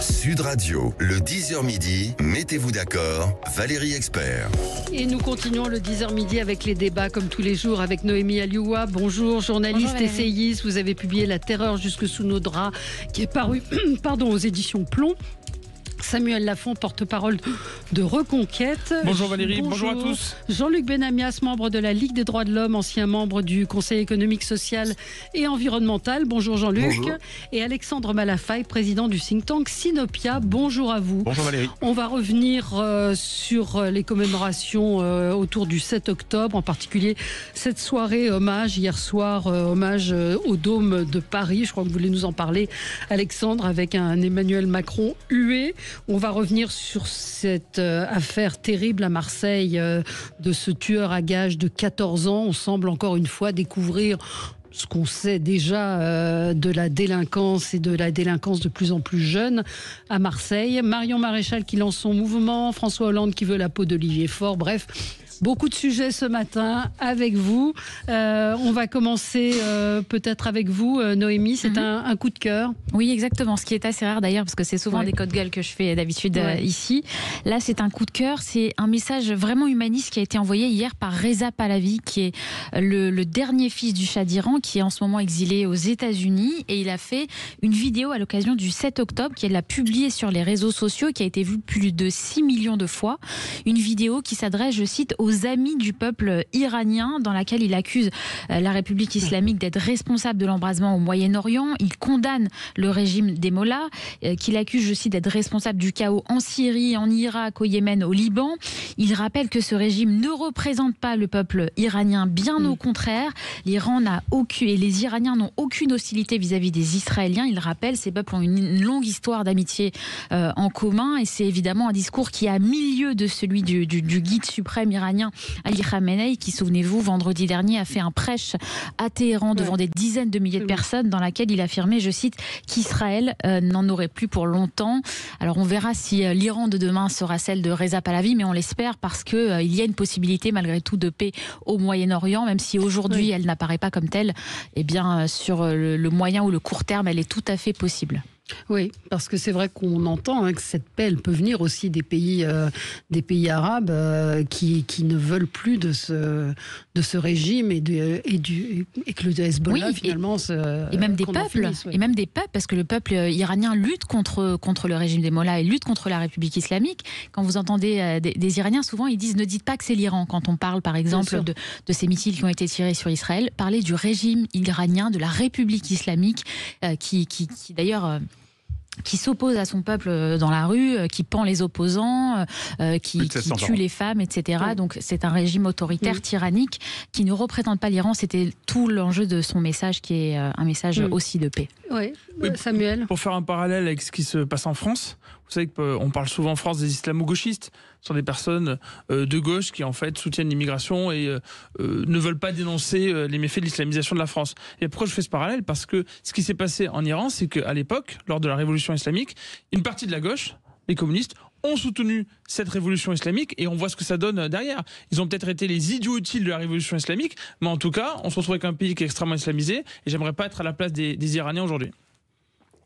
Sud Radio, le 10h midi, mettez-vous d'accord, Valérie Expert. Et nous continuons le 10h midi avec les débats comme tous les jours avec Noémie Alioua. Bonjour, journaliste, essayiste. Vous avez publié La terreur jusque sous nos draps qui est paru aux éditions Plomb. Samuel Lafont, porte-parole de Reconquête. Bonjour Valérie, bonjour à tous. Jean-Luc Benamias, membre de la Ligue des droits de l'homme, ancien membre du Conseil économique, social et environnemental. Bonjour Jean-Luc. Bonjour. Et Alexandre Malafaille, président du think tank Sinopia. Bonjour à vous. Bonjour Valérie. On va revenir sur les commémorations autour du 7 octobre, en particulier cette soirée hommage, hier soir, hommage au Dôme de Paris. Je crois que vous voulez nous en parler, Alexandre, avec un Emmanuel Macron hué. On va revenir sur cette affaire terrible à Marseille de ce tueur à gages de 14 ans. On semble encore une fois découvrir ce qu'on sait déjà de la délinquance et de la délinquance de plus en plus jeune à Marseille. Marion Maréchal qui lance son mouvement, François Hollande qui veut la peau d'Olivier Faure, bref... Beaucoup de sujets ce matin avec vous. On va commencer peut-être avec vous, Noémie. C'est un coup de cœur. Oui, exactement. Ce qui est assez rare d'ailleurs, parce que c'est souvent des codes gueule que je fais d'habitude ici. Là, c'est un coup de cœur. C'est un message vraiment humaniste qui a été envoyé hier par Reza Pahlavi, qui est le dernier fils du Shah d'Iran, qui est en ce moment exilé aux États-Unis. Et il a fait une vidéo à l'occasion du 7 octobre, qu'il a publiée sur les réseaux sociaux, qui a été vue plus de 6 millions de fois. Une vidéo qui s'adresse, je cite, aux amis du peuple iranien, dans laquelle il accuse la République islamique d'être responsable de l'embrasement au Moyen-Orient. Il condamne le régime des mollahs, qu'il accuse, je cite, d'être responsable du chaos en Syrie, en Irak, au Yémen, au Liban. Il rappelle que ce régime ne représente pas le peuple iranien, bien au contraire. L'Iran n'a aucune, et les Iraniens n'ont aucune hostilité vis-à-vis des Israéliens. Il rappelle, ces peuples ont une longue histoire d'amitié en commun, et c'est évidemment un discours qui est à milieu de celui du guide suprême iranien Ali Khamenei, qui, souvenez-vous, vendredi dernier a fait un prêche à Téhéran devant des dizaines de milliers de personnes, dans laquelle il affirmait, je cite, qu'Israël n'en aurait plus pour longtemps. Alors on verra si l'Iran de demain sera celle de Reza Pahlavi, mais on l'espère, parce qu'il y a une possibilité malgré tout de paix au Moyen-Orient, même si aujourd'hui elle n'apparaît pas comme telle. Eh bien, sur le moyen ou le court terme, elle est tout à fait possible. Oui, parce que c'est vrai qu'on entend que cette paix, elle peut venir aussi des pays arabes qui ne veulent plus de ce régime et que le Hezbollah finalement et même des peuples, et même des peuples, parce que le peuple iranien lutte contre le régime des mollahs et lutte contre la République islamique. Quand vous entendez des Iraniens, souvent ils disent ne dites pas que c'est l'Iran. Quand on parle par exemple de ces missiles qui ont été tirés sur Israël, parlez du régime iranien, de la République islamique qui d'ailleurs qui s'oppose à son peuple dans la rue, qui pend les opposants, qui tue les femmes, etc. Oui. Donc c'est un régime autoritaire, tyrannique, qui ne représente pas l'Iran. C'était tout l'enjeu de son message, qui est un message aussi de paix. Oui, Samuel. Pour faire un parallèle avec ce qui se passe en France, vous savez qu'on parle souvent en France des islamo-gauchistes. Ce sont des personnes de gauche qui en fait soutiennent l'immigration et ne veulent pas dénoncer les méfaits de l'islamisation de la France. Et pourquoi je fais ce parallèle ? Parce que ce qui s'est passé en Iran, c'est qu'à l'époque, lors de la révolution islamique, une partie de la gauche, les communistes, ont soutenu cette révolution islamique et on voit ce que ça donne derrière. Ils ont peut-être été les idiots utiles de la révolution islamique, mais en tout cas, on se retrouve avec un pays qui est extrêmement islamisé et j'aimerais pas être à la place des Iraniens aujourd'hui.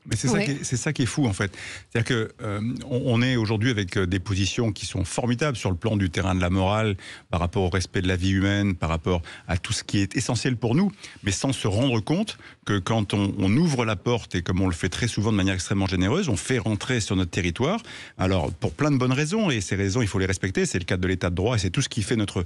Mais c'est ça qui est fou en fait. C'est-à-dire qu'on est aujourd'hui avec des positions qui sont formidables sur le plan du terrain de la morale, par rapport au respect de la vie humaine, par rapport à tout ce qui est essentiel pour nous, mais sans se rendre compte que quand on ouvre la porte, et comme on le fait très souvent de manière extrêmement généreuse, on fait rentrer sur notre territoire, alors pour plein de bonnes raisons, et ces raisons il faut les respecter, c'est le cadre de l'état de droit et c'est tout ce qui fait notre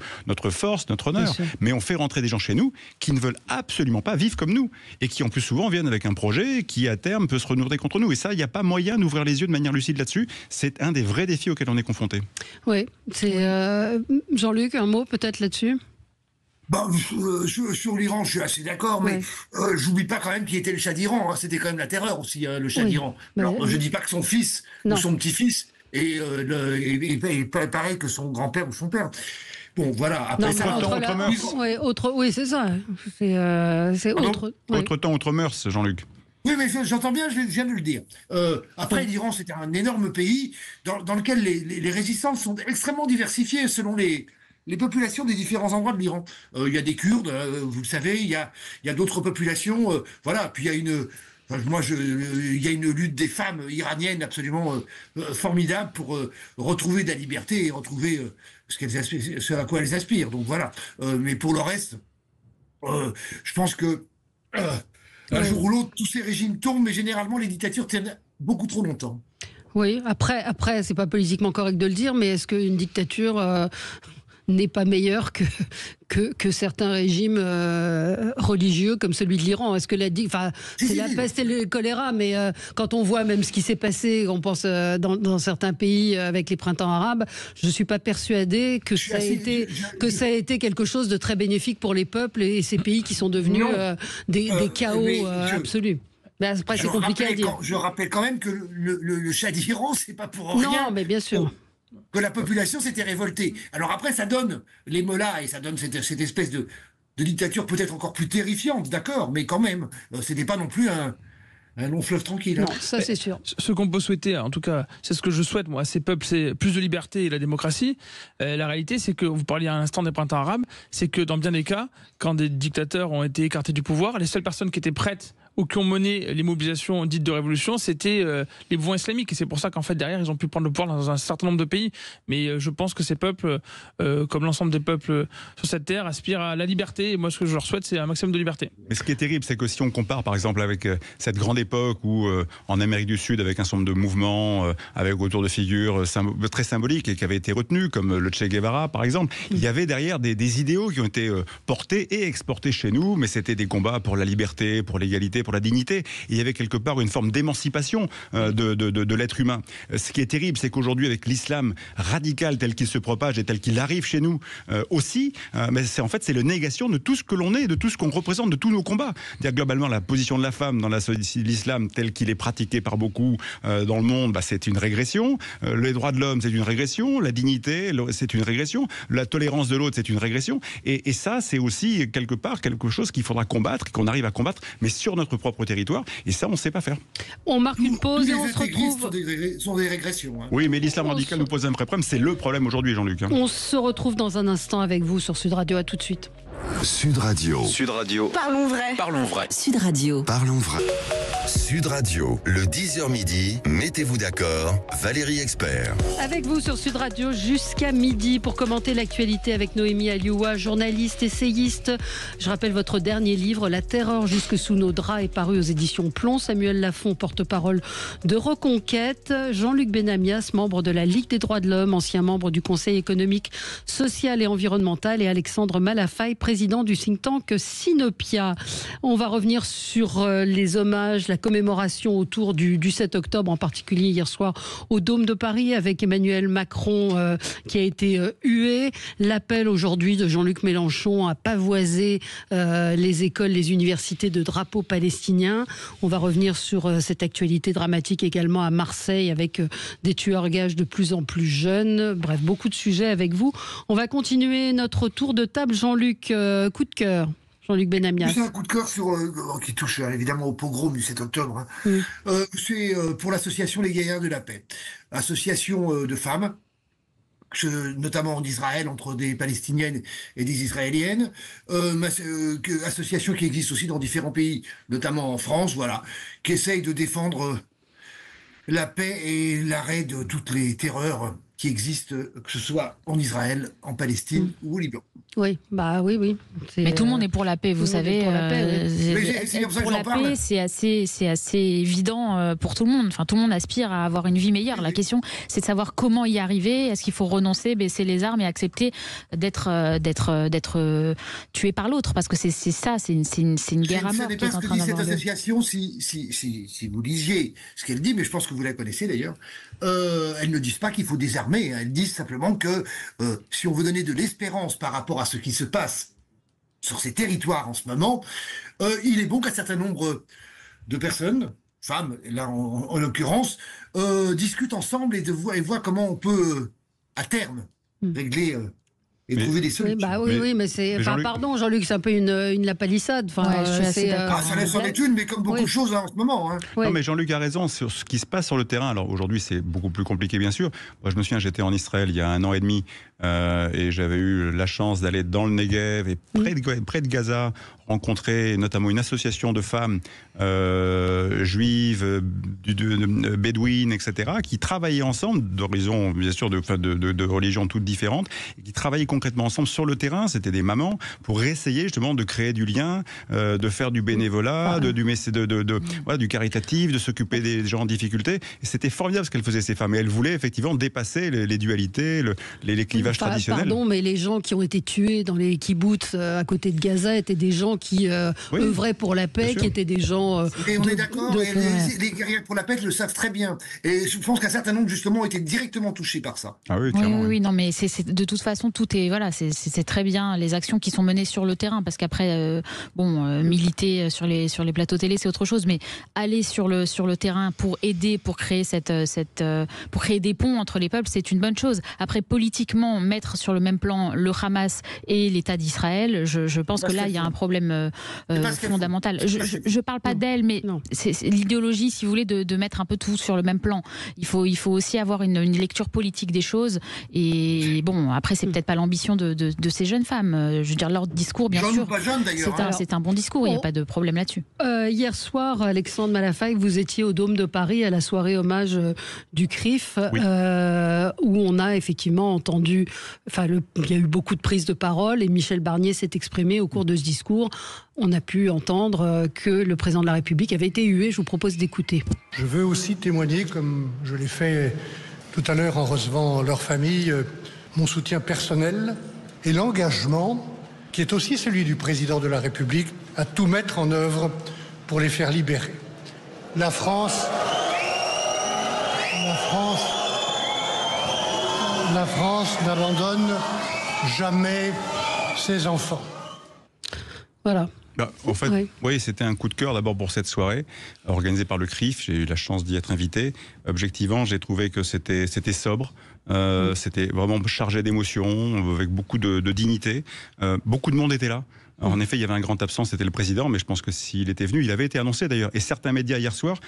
force, notre honneur, mais on fait rentrer des gens chez nous qui ne veulent absolument pas vivre comme nous, et qui en plus souvent viennent avec un projet qui à terme peut se renourrir contre nous. Et ça, il n'y a pas moyen d'ouvrir les yeux de manière lucide là-dessus. C'est un des vrais défis auxquels on est confronté. Oui, c'est Jean-Luc, un mot peut-être là-dessus. Sur l'Iran, je suis assez d'accord, mais j'oublie pas quand même qui était le Shah d'Iran. C'était quand même la terreur aussi, le Shah d'Iran. Alors, je dis pas que son fils ou son petit-fils est pareil que son grand-père ou son père. Bon, voilà. Après, autre mœurs. Oui, c'est ça. C'est autre. Autre temps, autre mœurs, Jean-Luc. Oui, mais j'entends bien, je viens de le dire. Après, l'Iran, c'était un énorme pays dans lequel les résistances sont extrêmement diversifiées selon les populations des différents endroits de l'Iran. Il y a des Kurdes, vous le savez, il y a d'autres populations, voilà. Puis il y a il y a une lutte des femmes iraniennes absolument formidable pour retrouver de la liberté et retrouver ce à quoi elles aspirent. Donc voilà. Mais pour le reste, je pense que un jour ou l'autre, tous ces régimes tombent, mais généralement les dictatures tiennent beaucoup trop longtemps. Oui, après, c'est pas politiquement correct de le dire, mais est-ce qu'une dictature n'est pas meilleure que certains régimes religieux comme celui de l'Iran? Est-ce que c'est la peste et le choléra, mais quand on voit même ce qui s'est passé, on pense dans certains pays avec les printemps arabes, je ne suis pas persuadée que ça a été quelque chose de très bénéfique pour les peuples et ces pays qui sont devenus des chaos absolus. Ben, après, c'est compliqué à dire. Je rappelle quand même que le Shah d'Iran, c'est pas pour rien. Non, mais bien sûr. Que la population s'était révoltée. Alors après, ça donne les mollahs et ça donne cette espèce de dictature peut-être encore plus terrifiante, d'accord, mais quand même, c'était pas non plus un long fleuve tranquille. Non, ça c'est sûr. Ce qu'on peut souhaiter, en tout cas, c'est ce que je souhaite, moi, à ces peuples, c'est plus de liberté et la démocratie. La réalité, c'est que, vous parliez à l'instant des printemps arabes, c'est que dans bien des cas, quand des dictateurs ont été écartés du pouvoir, les seules personnes qui étaient prêtes ou qui ont mené les mobilisations dites de révolution, c'était les mouvements islamiques. Et c'est pour ça qu'en fait, derrière, ils ont pu prendre le pouvoir dans un certain nombre de pays. Mais je pense que ces peuples, comme l'ensemble des peuples sur cette terre, aspirent à la liberté. Et moi, ce que je leur souhaite, c'est un maximum de liberté. Mais ce qui est terrible, c'est que si on compare, par exemple, avec cette grande époque où, en Amérique du Sud, avec un certain nombre de mouvements, avec autour de figures très symboliques et qui avaient été retenus, comme le Che Guevara, par exemple, il y avait derrière des idéaux qui ont été portés et exportés chez nous, mais c'était des combats pour la liberté, pour l'égalité, pour la dignité. Et il y avait quelque part une forme d'émancipation de l'être humain. Ce qui est terrible, c'est qu'aujourd'hui, avec l'islam radical tel qu'il se propage et tel qu'il arrive chez nous aussi, mais c'est le négation de tout ce que l'on est, de tout ce qu'on représente, de tous nos combats. C'est-à-dire, globalement, la position de la femme dans l'islam tel qu'il est pratiqué par beaucoup dans le monde, c'est une régression. Les droits de l'homme, c'est une régression. La dignité, c'est une régression. La tolérance de l'autre, c'est une régression. Et ça, c'est aussi quelque part quelque chose qu'il faudra combattre, qu'on arrive à combattre, mais sur notre propre territoire. Et ça, on ne sait pas faire. On marque une pause et on se retrouve. Sont des régressions. Hein. Oui, mais l'islam radical nous pose un vrai problème. C'est le problème aujourd'hui, Jean-Luc. On se retrouve dans un instant avec vous sur Sud Radio. À tout de suite. Sud Radio. Sud Radio. Parlons vrai. Parlons vrai. Sud Radio. Parlons vrai. Sud Radio, le 10h midi, mettez-vous d'accord, Valérie Expert. Avec vous sur Sud Radio jusqu'à midi pour commenter l'actualité avec Noémie Alioua, journaliste, essayiste. Je rappelle votre dernier livre, La terreur jusque sous nos draps, est paru aux éditions Plomb. Samuel Lafont, porte-parole de Reconquête. Jean-Luc Benamias, membre de la Ligue des droits de l'homme, ancien membre du Conseil économique, social et environnemental. Et Alexandre Malafaille, président du think tank Sinopia. On va revenir sur les hommages, la commémoration autour du 7 octobre, en particulier hier soir au Dôme de Paris avec Emmanuel Macron qui a été hué. L'appel aujourd'hui de Jean-Luc Mélenchon à pavoiser les écoles, les universités de drapeaux palestiniens. On va revenir sur cette actualité dramatique également à Marseille avec des tueurs gages de plus en plus jeunes. Bref, beaucoup de sujets avec vous. On va continuer notre tour de table. Jean-Luc, coup de cœur. Jean-Luc Benamias. C'est un coup de cœur qui touche évidemment au pogrom du 7 octobre. Hein. Oui. C'est pour l'association Les Guerrières de la Paix. Association de femmes, notamment en Israël, entre des Palestiniennes et des Israéliennes. Association qui existe aussi dans différents pays, notamment en France, voilà, qui essaye de défendre la paix et l'arrêt de toutes les terreurs qui existent, que ce soit en Israël, en Palestine ou au Liban. Oui, bah oui. Mais tout le monde est pour la paix, vous savez. Pour la paix, pour la paix, c'est assez évident pour tout le monde. Enfin, tout le monde aspire à avoir une vie meilleure. La question, c'est de savoir comment y arriver. Est-ce qu'il faut renoncer, baisser les armes et accepter d'être tué par l'autre? Parce que c'est ça, c'est une guerre à mort qui est en train d'avoir lieu. Cette association, si vous lisiez ce qu'elle dit, mais je pense que vous la connaissez d'ailleurs, elles ne disent pas qu'il faut désarmer. Elles disent simplement que si on veut donner de l'espérance par rapport à ce qui se passe sur ces territoires en ce moment, il est bon qu'un certain nombre de personnes, femmes, là en l'occurrence, discutent ensemble et voient comment on peut, à terme, régler et trouver des solutions. Oui, mais c'est... pardon, Jean-Luc, c'est un peu une palissade. Enfin, je suis assez d'accord. Ça laisse en être une, mais comme beaucoup de choses en ce moment. Hein. Oui. Non, mais Jean-Luc a raison sur ce qui se passe sur le terrain. Alors aujourd'hui, c'est beaucoup plus compliqué, bien sûr. Moi, je me souviens, j'étais en Israël il y a 1 an et demi et j'avais eu la chance d'aller dans le Negev et près de Gaza, rencontré notamment une association de femmes juives, bédouines, etc., qui travaillaient ensemble, d'horizons bien sûr de religions toutes différentes, et qui travaillaient concrètement ensemble sur le terrain. C'était des mamans pour essayer justement de créer du lien, de faire du bénévolat, du caritatif, de s'occuper des gens en difficulté. Et c'était formidable ce qu'elles faisaient, ces femmes. Et elles voulaient effectivement dépasser les dualités, les clivages traditionnels. Pardon, mais les gens qui ont été tués dans les kibboutz à côté de Gaza étaient des gens qui œuvraient pour la paix, qui étaient des gens... et on est d'accord, les guerriers pour la paix le savent très bien. Et je pense qu'un certain nombre, justement, ont été directement touchés par ça. Ah oui, clairement. Oui, non, mais de toute façon, tout est... Voilà, c'est très bien les actions qui sont menées sur le terrain, parce qu'après, militer sur les plateaux télé, c'est autre chose, mais aller sur le terrain pour aider, pour créer pour créer des ponts entre les peuples, c'est une bonne chose. Après, politiquement, mettre sur le même plan le Hamas et l'État d'Israël, je pense que là, il y a un problème fondamental. Je parle pas d'elle, mais c'est l'idéologie, si vous voulez, de mettre un peu tout sur le même plan. Il faut aussi avoir une lecture politique des choses. Et bon, après, c'est peut-être pas l'ambition de ces jeunes femmes. Je veux dire, leur discours, bien sûr, c'est un bon discours, il n'y a pas de problème là-dessus. Hier soir, Alexandre Malafaille, vous étiez au Dôme de Paris à la soirée hommage du CRIF, où on a effectivement entendu, il y a eu beaucoup de prises de parole et Michel Barnier s'est exprimé au cours de ce discours. On a pu entendre que le président de la République avait été hué. Je vous propose d'écouter. Je veux aussi témoigner, comme je l'ai fait tout à l'heure en recevant leur famille, mon soutien personnel et l'engagement qui est aussi celui du président de la République à tout mettre en œuvre pour les faire libérer. La France n'abandonne jamais ses enfants. Voilà. En fait, oui, c'était un coup de cœur d'abord pour cette soirée organisée par le CRIF. J'ai eu la chance d'y être invité. Objectivement, j'ai trouvé que c'était sobre. C'était vraiment chargé d'émotions, avec beaucoup de dignité. Beaucoup de monde était là. Alors, en effet, il y avait un grand absent, c'était le président, mais je pense que s'il était venu, il avait été annoncé d'ailleurs. Et certains médias hier soir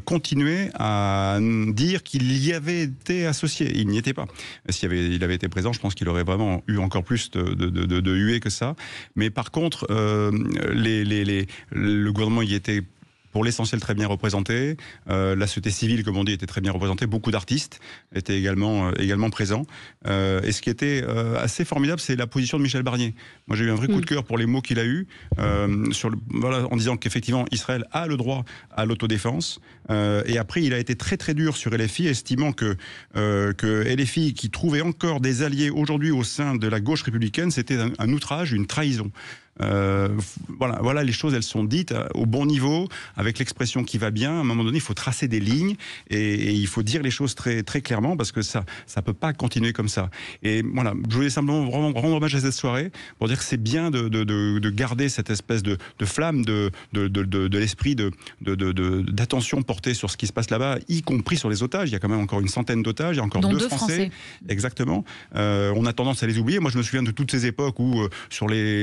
continuaient à dire qu'il y avait été associé. Il n'y était pas. S'il avait été présent, je pense qu'il aurait vraiment eu encore plus de huées que ça. Mais par contre, le gouvernement y était pour l'essentiel très bien représenté. La société civile, comme on dit, était très bien représentée. Beaucoup d'artistes étaient également présents. Et ce qui était assez formidable, c'est la position de Michel Barnier. Moi, j'ai eu un vrai coup de cœur pour les mots qu'il a eus, en disant qu'effectivement, Israël a le droit à l'autodéfense. Et après, il a été très très dur sur LFI, estimant que LFI, qui trouvait encore des alliés aujourd'hui au sein de la gauche républicaine, c'était un outrage, une trahison. Voilà, les choses, elles sont dites au bon niveau, avec l'expression qui va bien. À un moment donné, il faut tracer des lignes et il faut dire les choses très, très clairement, parce que ça peut pas continuer comme ça. Et voilà, je voulais simplement vraiment rendre hommage à cette soirée pour dire que c'est bien de garder cette espèce de flamme de l'esprit d'attention portée sur ce qui se passe là-bas, y compris sur les otages. Il y a quand même encore une centaine d'otages, il y a encore deux Français. Exactement. On a tendance à les oublier. Moi, je me souviens de toutes ces époques où sur les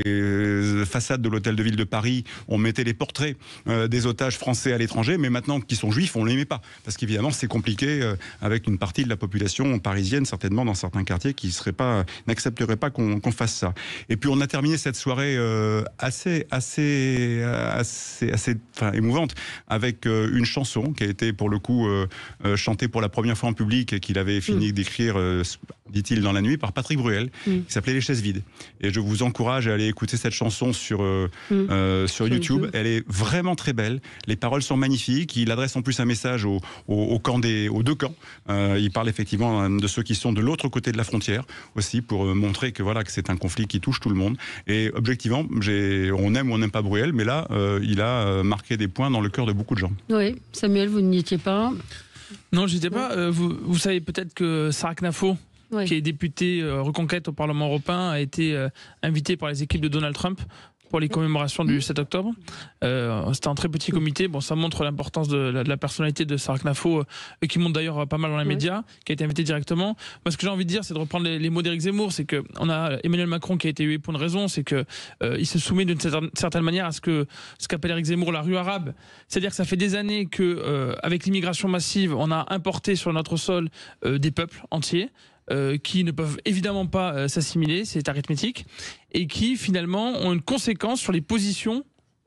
façade de l'hôtel de ville de Paris, on mettait les portraits des otages français à l'étranger, mais maintenant qu'ils sont juifs, on ne les met pas. Parce qu'évidemment, c'est compliqué avec une partie de la population parisienne, certainement dans certains quartiers, qui n'accepterait pas qu'on fasse ça. Et puis on a terminé cette soirée assez émouvante avec une chanson qui a été pour le coup chantée pour la première fois en public et qu'il avait fini d'écrire, dit-il, dans la nuit, par Patrick Bruel, qui s'appelait Les chaises vides. Et je vous encourage à aller écouter cette chanson sur YouTube. Elle est vraiment très belle. Les paroles sont magnifiques. Il adresse en plus un message aux deux camps. Il parle effectivement de ceux qui sont de l'autre côté de la frontière aussi, pour montrer que c'est un conflit qui touche tout le monde. Et objectivement, on aime ou on n'aime pas Bruel, mais là, il a marqué des points dans le cœur de beaucoup de gens. Oui, Samuel, vous n'y étiez pas? Non, j'y étais pas. Vous savez peut-être que Sarah Knafo, qui est députée Reconquête au Parlement européen, a été invitée par les équipes de Donald Trump pour les commémorations du 7 octobre. C'était un très petit comité. Bon, ça montre l'importance de la personnalité de Sarah Knafo, qui monte d'ailleurs pas mal dans les médias, qui a été invité directement. Moi, ce que j'ai envie de dire, c'est de reprendre les mots d'Éric Zemmour. C'est qu'on a Emmanuel Macron qui a été hué pour une raison, c'est qu'il se soumet d'une certaine manière à ce qu'appelle Éric Zemmour la rue arabe. C'est-à-dire que ça fait des années qu'avec l'immigration massive, on a importé sur notre sol des peuples entiers, qui ne peuvent évidemment pas s'assimiler, c'est arithmétique, et qui finalement ont une conséquence sur les positions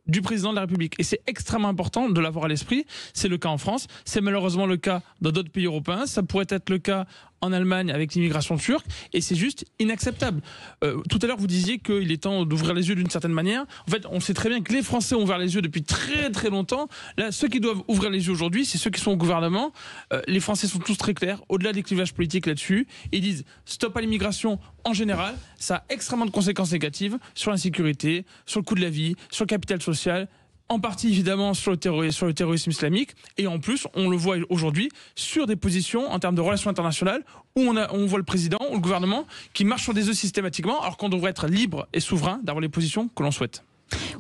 du président de la République. Et c'est extrêmement important de l'avoir à l'esprit. C'est le cas en France, c'est malheureusement le cas dans d'autres pays européens, ça pourrait être le cas en Allemagne avec l'immigration turque, et c'est juste inacceptable. Tout à l'heure, vous disiez qu'il est temps d'ouvrir les yeux d'une certaine manière. En fait, on sait très bien que les Français ont ouvert les yeux depuis très très longtemps. Là, ceux qui doivent ouvrir les yeux aujourd'hui, c'est ceux qui sont au gouvernement. Les Français sont tous très clairs, au-delà des clivages politiques là-dessus. Ils disent stop à l'immigration en général. Ça a extrêmement de conséquences négatives sur l'insécurité, sur le coût de la vie, sur le capital social, en partie évidemment sur le terrorisme islamique, et en plus on le voit aujourd'hui sur des positions en termes de relations internationales où on voit le président ou le gouvernement qui marche sur des œufs systématiquement, alors qu'on devrait être libre et souverain d'avoir les positions que l'on souhaite.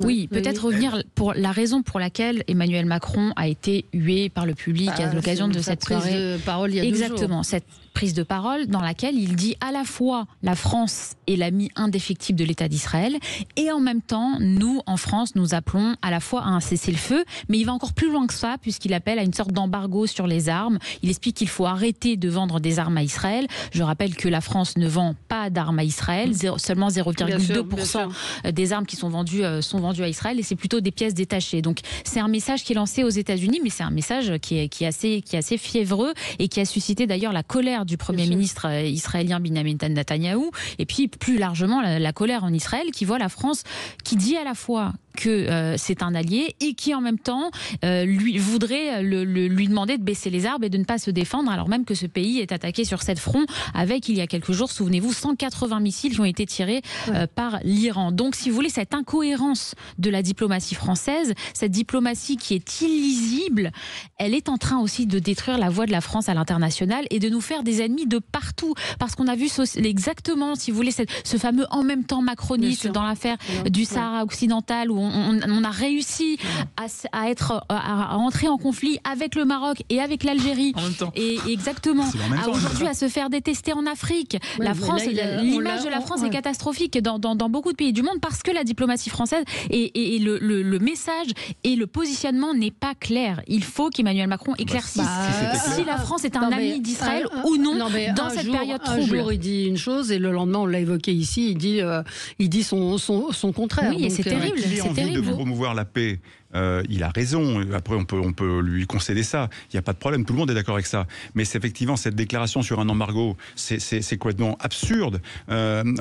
Oui, peut-être revenir pour la raison pour laquelle Emmanuel Macron a été hué par le public à l'occasion de cette soirée. Prise de parole il y a 2 jours. Exactement, cette prise de parole dans laquelle il dit à la fois la France est l'ami indéfectible de l'État d'Israël, et en même temps, nous, en France, nous appelons à la fois à un cessez-le-feu, mais il va encore plus loin que ça, puisqu'il appelle à une sorte d'embargo sur les armes. Il explique qu'il faut arrêter de vendre des armes à Israël. Je rappelle que la France ne vend pas d'armes à Israël, seulement 0,2% des armes qui sont vendues à Israël, et c'est plutôt des pièces détachées. Donc c'est un message qui est lancé aux États-Unis, mais c'est un message qui est assez fiévreux, et qui a suscité d'ailleurs la colère du Premier ministre israélien Benjamin Netanyahou, et puis plus largement la colère en Israël, qui voit la France qui dit à la fois que c'est un allié, et qui en même temps lui voudrait lui demander de baisser les armes et de ne pas se défendre, alors même que ce pays est attaqué sur 7 fronts, avec il y a quelques jours, souvenez-vous, 180 missiles qui ont été tirés par l'Iran. Donc si vous voulez, cette incohérence de la diplomatie française, cette diplomatie qui est illisible, elle est en train aussi de détruire la voix de la France à l'international et de nous faire des ennemis de partout, parce qu'on a vu exactement, si vous voulez, ce fameux en même temps macroniste dans l'affaire du Sahara occidental, où on a réussi à entrer en conflit avec le Maroc et avec l'Algérie, et exactement, aujourd'hui à se faire détester en Afrique. La France, l'image de la France est catastrophique dans beaucoup de pays du monde, parce que la diplomatie française et le message et le positionnement n'est pas clair. Il faut qu'Emmanuel Macron éclaircisse si la France est un ami d'Israël ou non dans cette période trouble. Un jour il dit une chose et le lendemain, on l'a évoqué ici, il dit son contraire. Oui, et c'est terrible. Il a envie de promouvoir la paix. Il a raison. Après, on peut lui concéder ça. Il n'y a pas de problème. Tout le monde est d'accord avec ça. Mais c'est effectivement cette déclaration sur un embargo, c'est complètement absurde.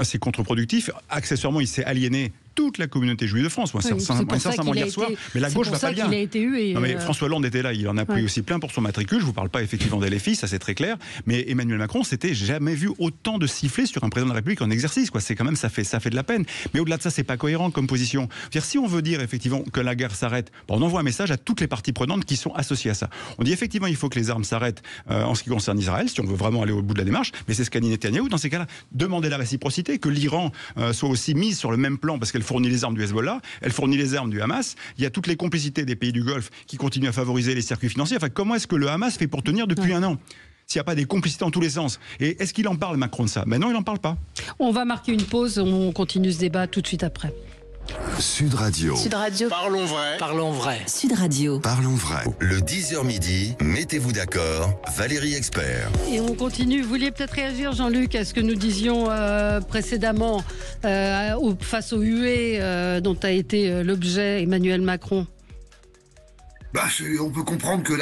C'est contre-productif. Accessoirement, il s'est aliéné toute la communauté juive de France. Moi, sincèrement, hier soir, mais la gauche va pas bien. Il a été eu. Non, mais François Hollande était là, il en a pris aussi plein pour son matricule. Je vous parle pas effectivement d'LFI, ça c'est très clair. Mais Emmanuel Macron, c'était jamais vu autant de sifflets sur un président de la République en exercice. C'est quand même, ça fait de la peine. Mais au-delà de ça, c'est pas cohérent comme position. Si on veut dire effectivement que la guerre s'arrête, on envoie un message à toutes les parties prenantes qui sont associées à ça. On dit effectivement, il faut que les armes s'arrêtent en ce qui concerne Israël, si on veut vraiment aller au bout de la démarche. Mais c'est ce qu'a dit Netanyahou. Dans ces cas-là, demander la réciprocité, que l'Iran soit aussi mise sur le même plan, parce qu'elle fournit les armes du Hezbollah. Elle fournit les armes du Hamas. Il y a toutes les complicités des pays du Golfe qui continuent à favoriser les circuits financiers. Enfin, comment est-ce que le Hamas fait pour tenir depuis un an s'il n'y a pas des complicités dans tous les sens? Et est-ce qu'il en parle, Macron, de ça? Ben non, il n'en parle pas. On va marquer une pause. On continue ce débat tout de suite après. Sud Radio. Sud Radio. Parlons vrai. Parlons vrai. Sud Radio. Parlons vrai. Le 10h midi, mettez-vous d'accord. Valérie Expert. Et on continue. Vous vouliez peut-être réagir, Jean-Luc, à ce que nous disions précédemment face aux huées dont a été l'objet Emmanuel Macron? On peut comprendre que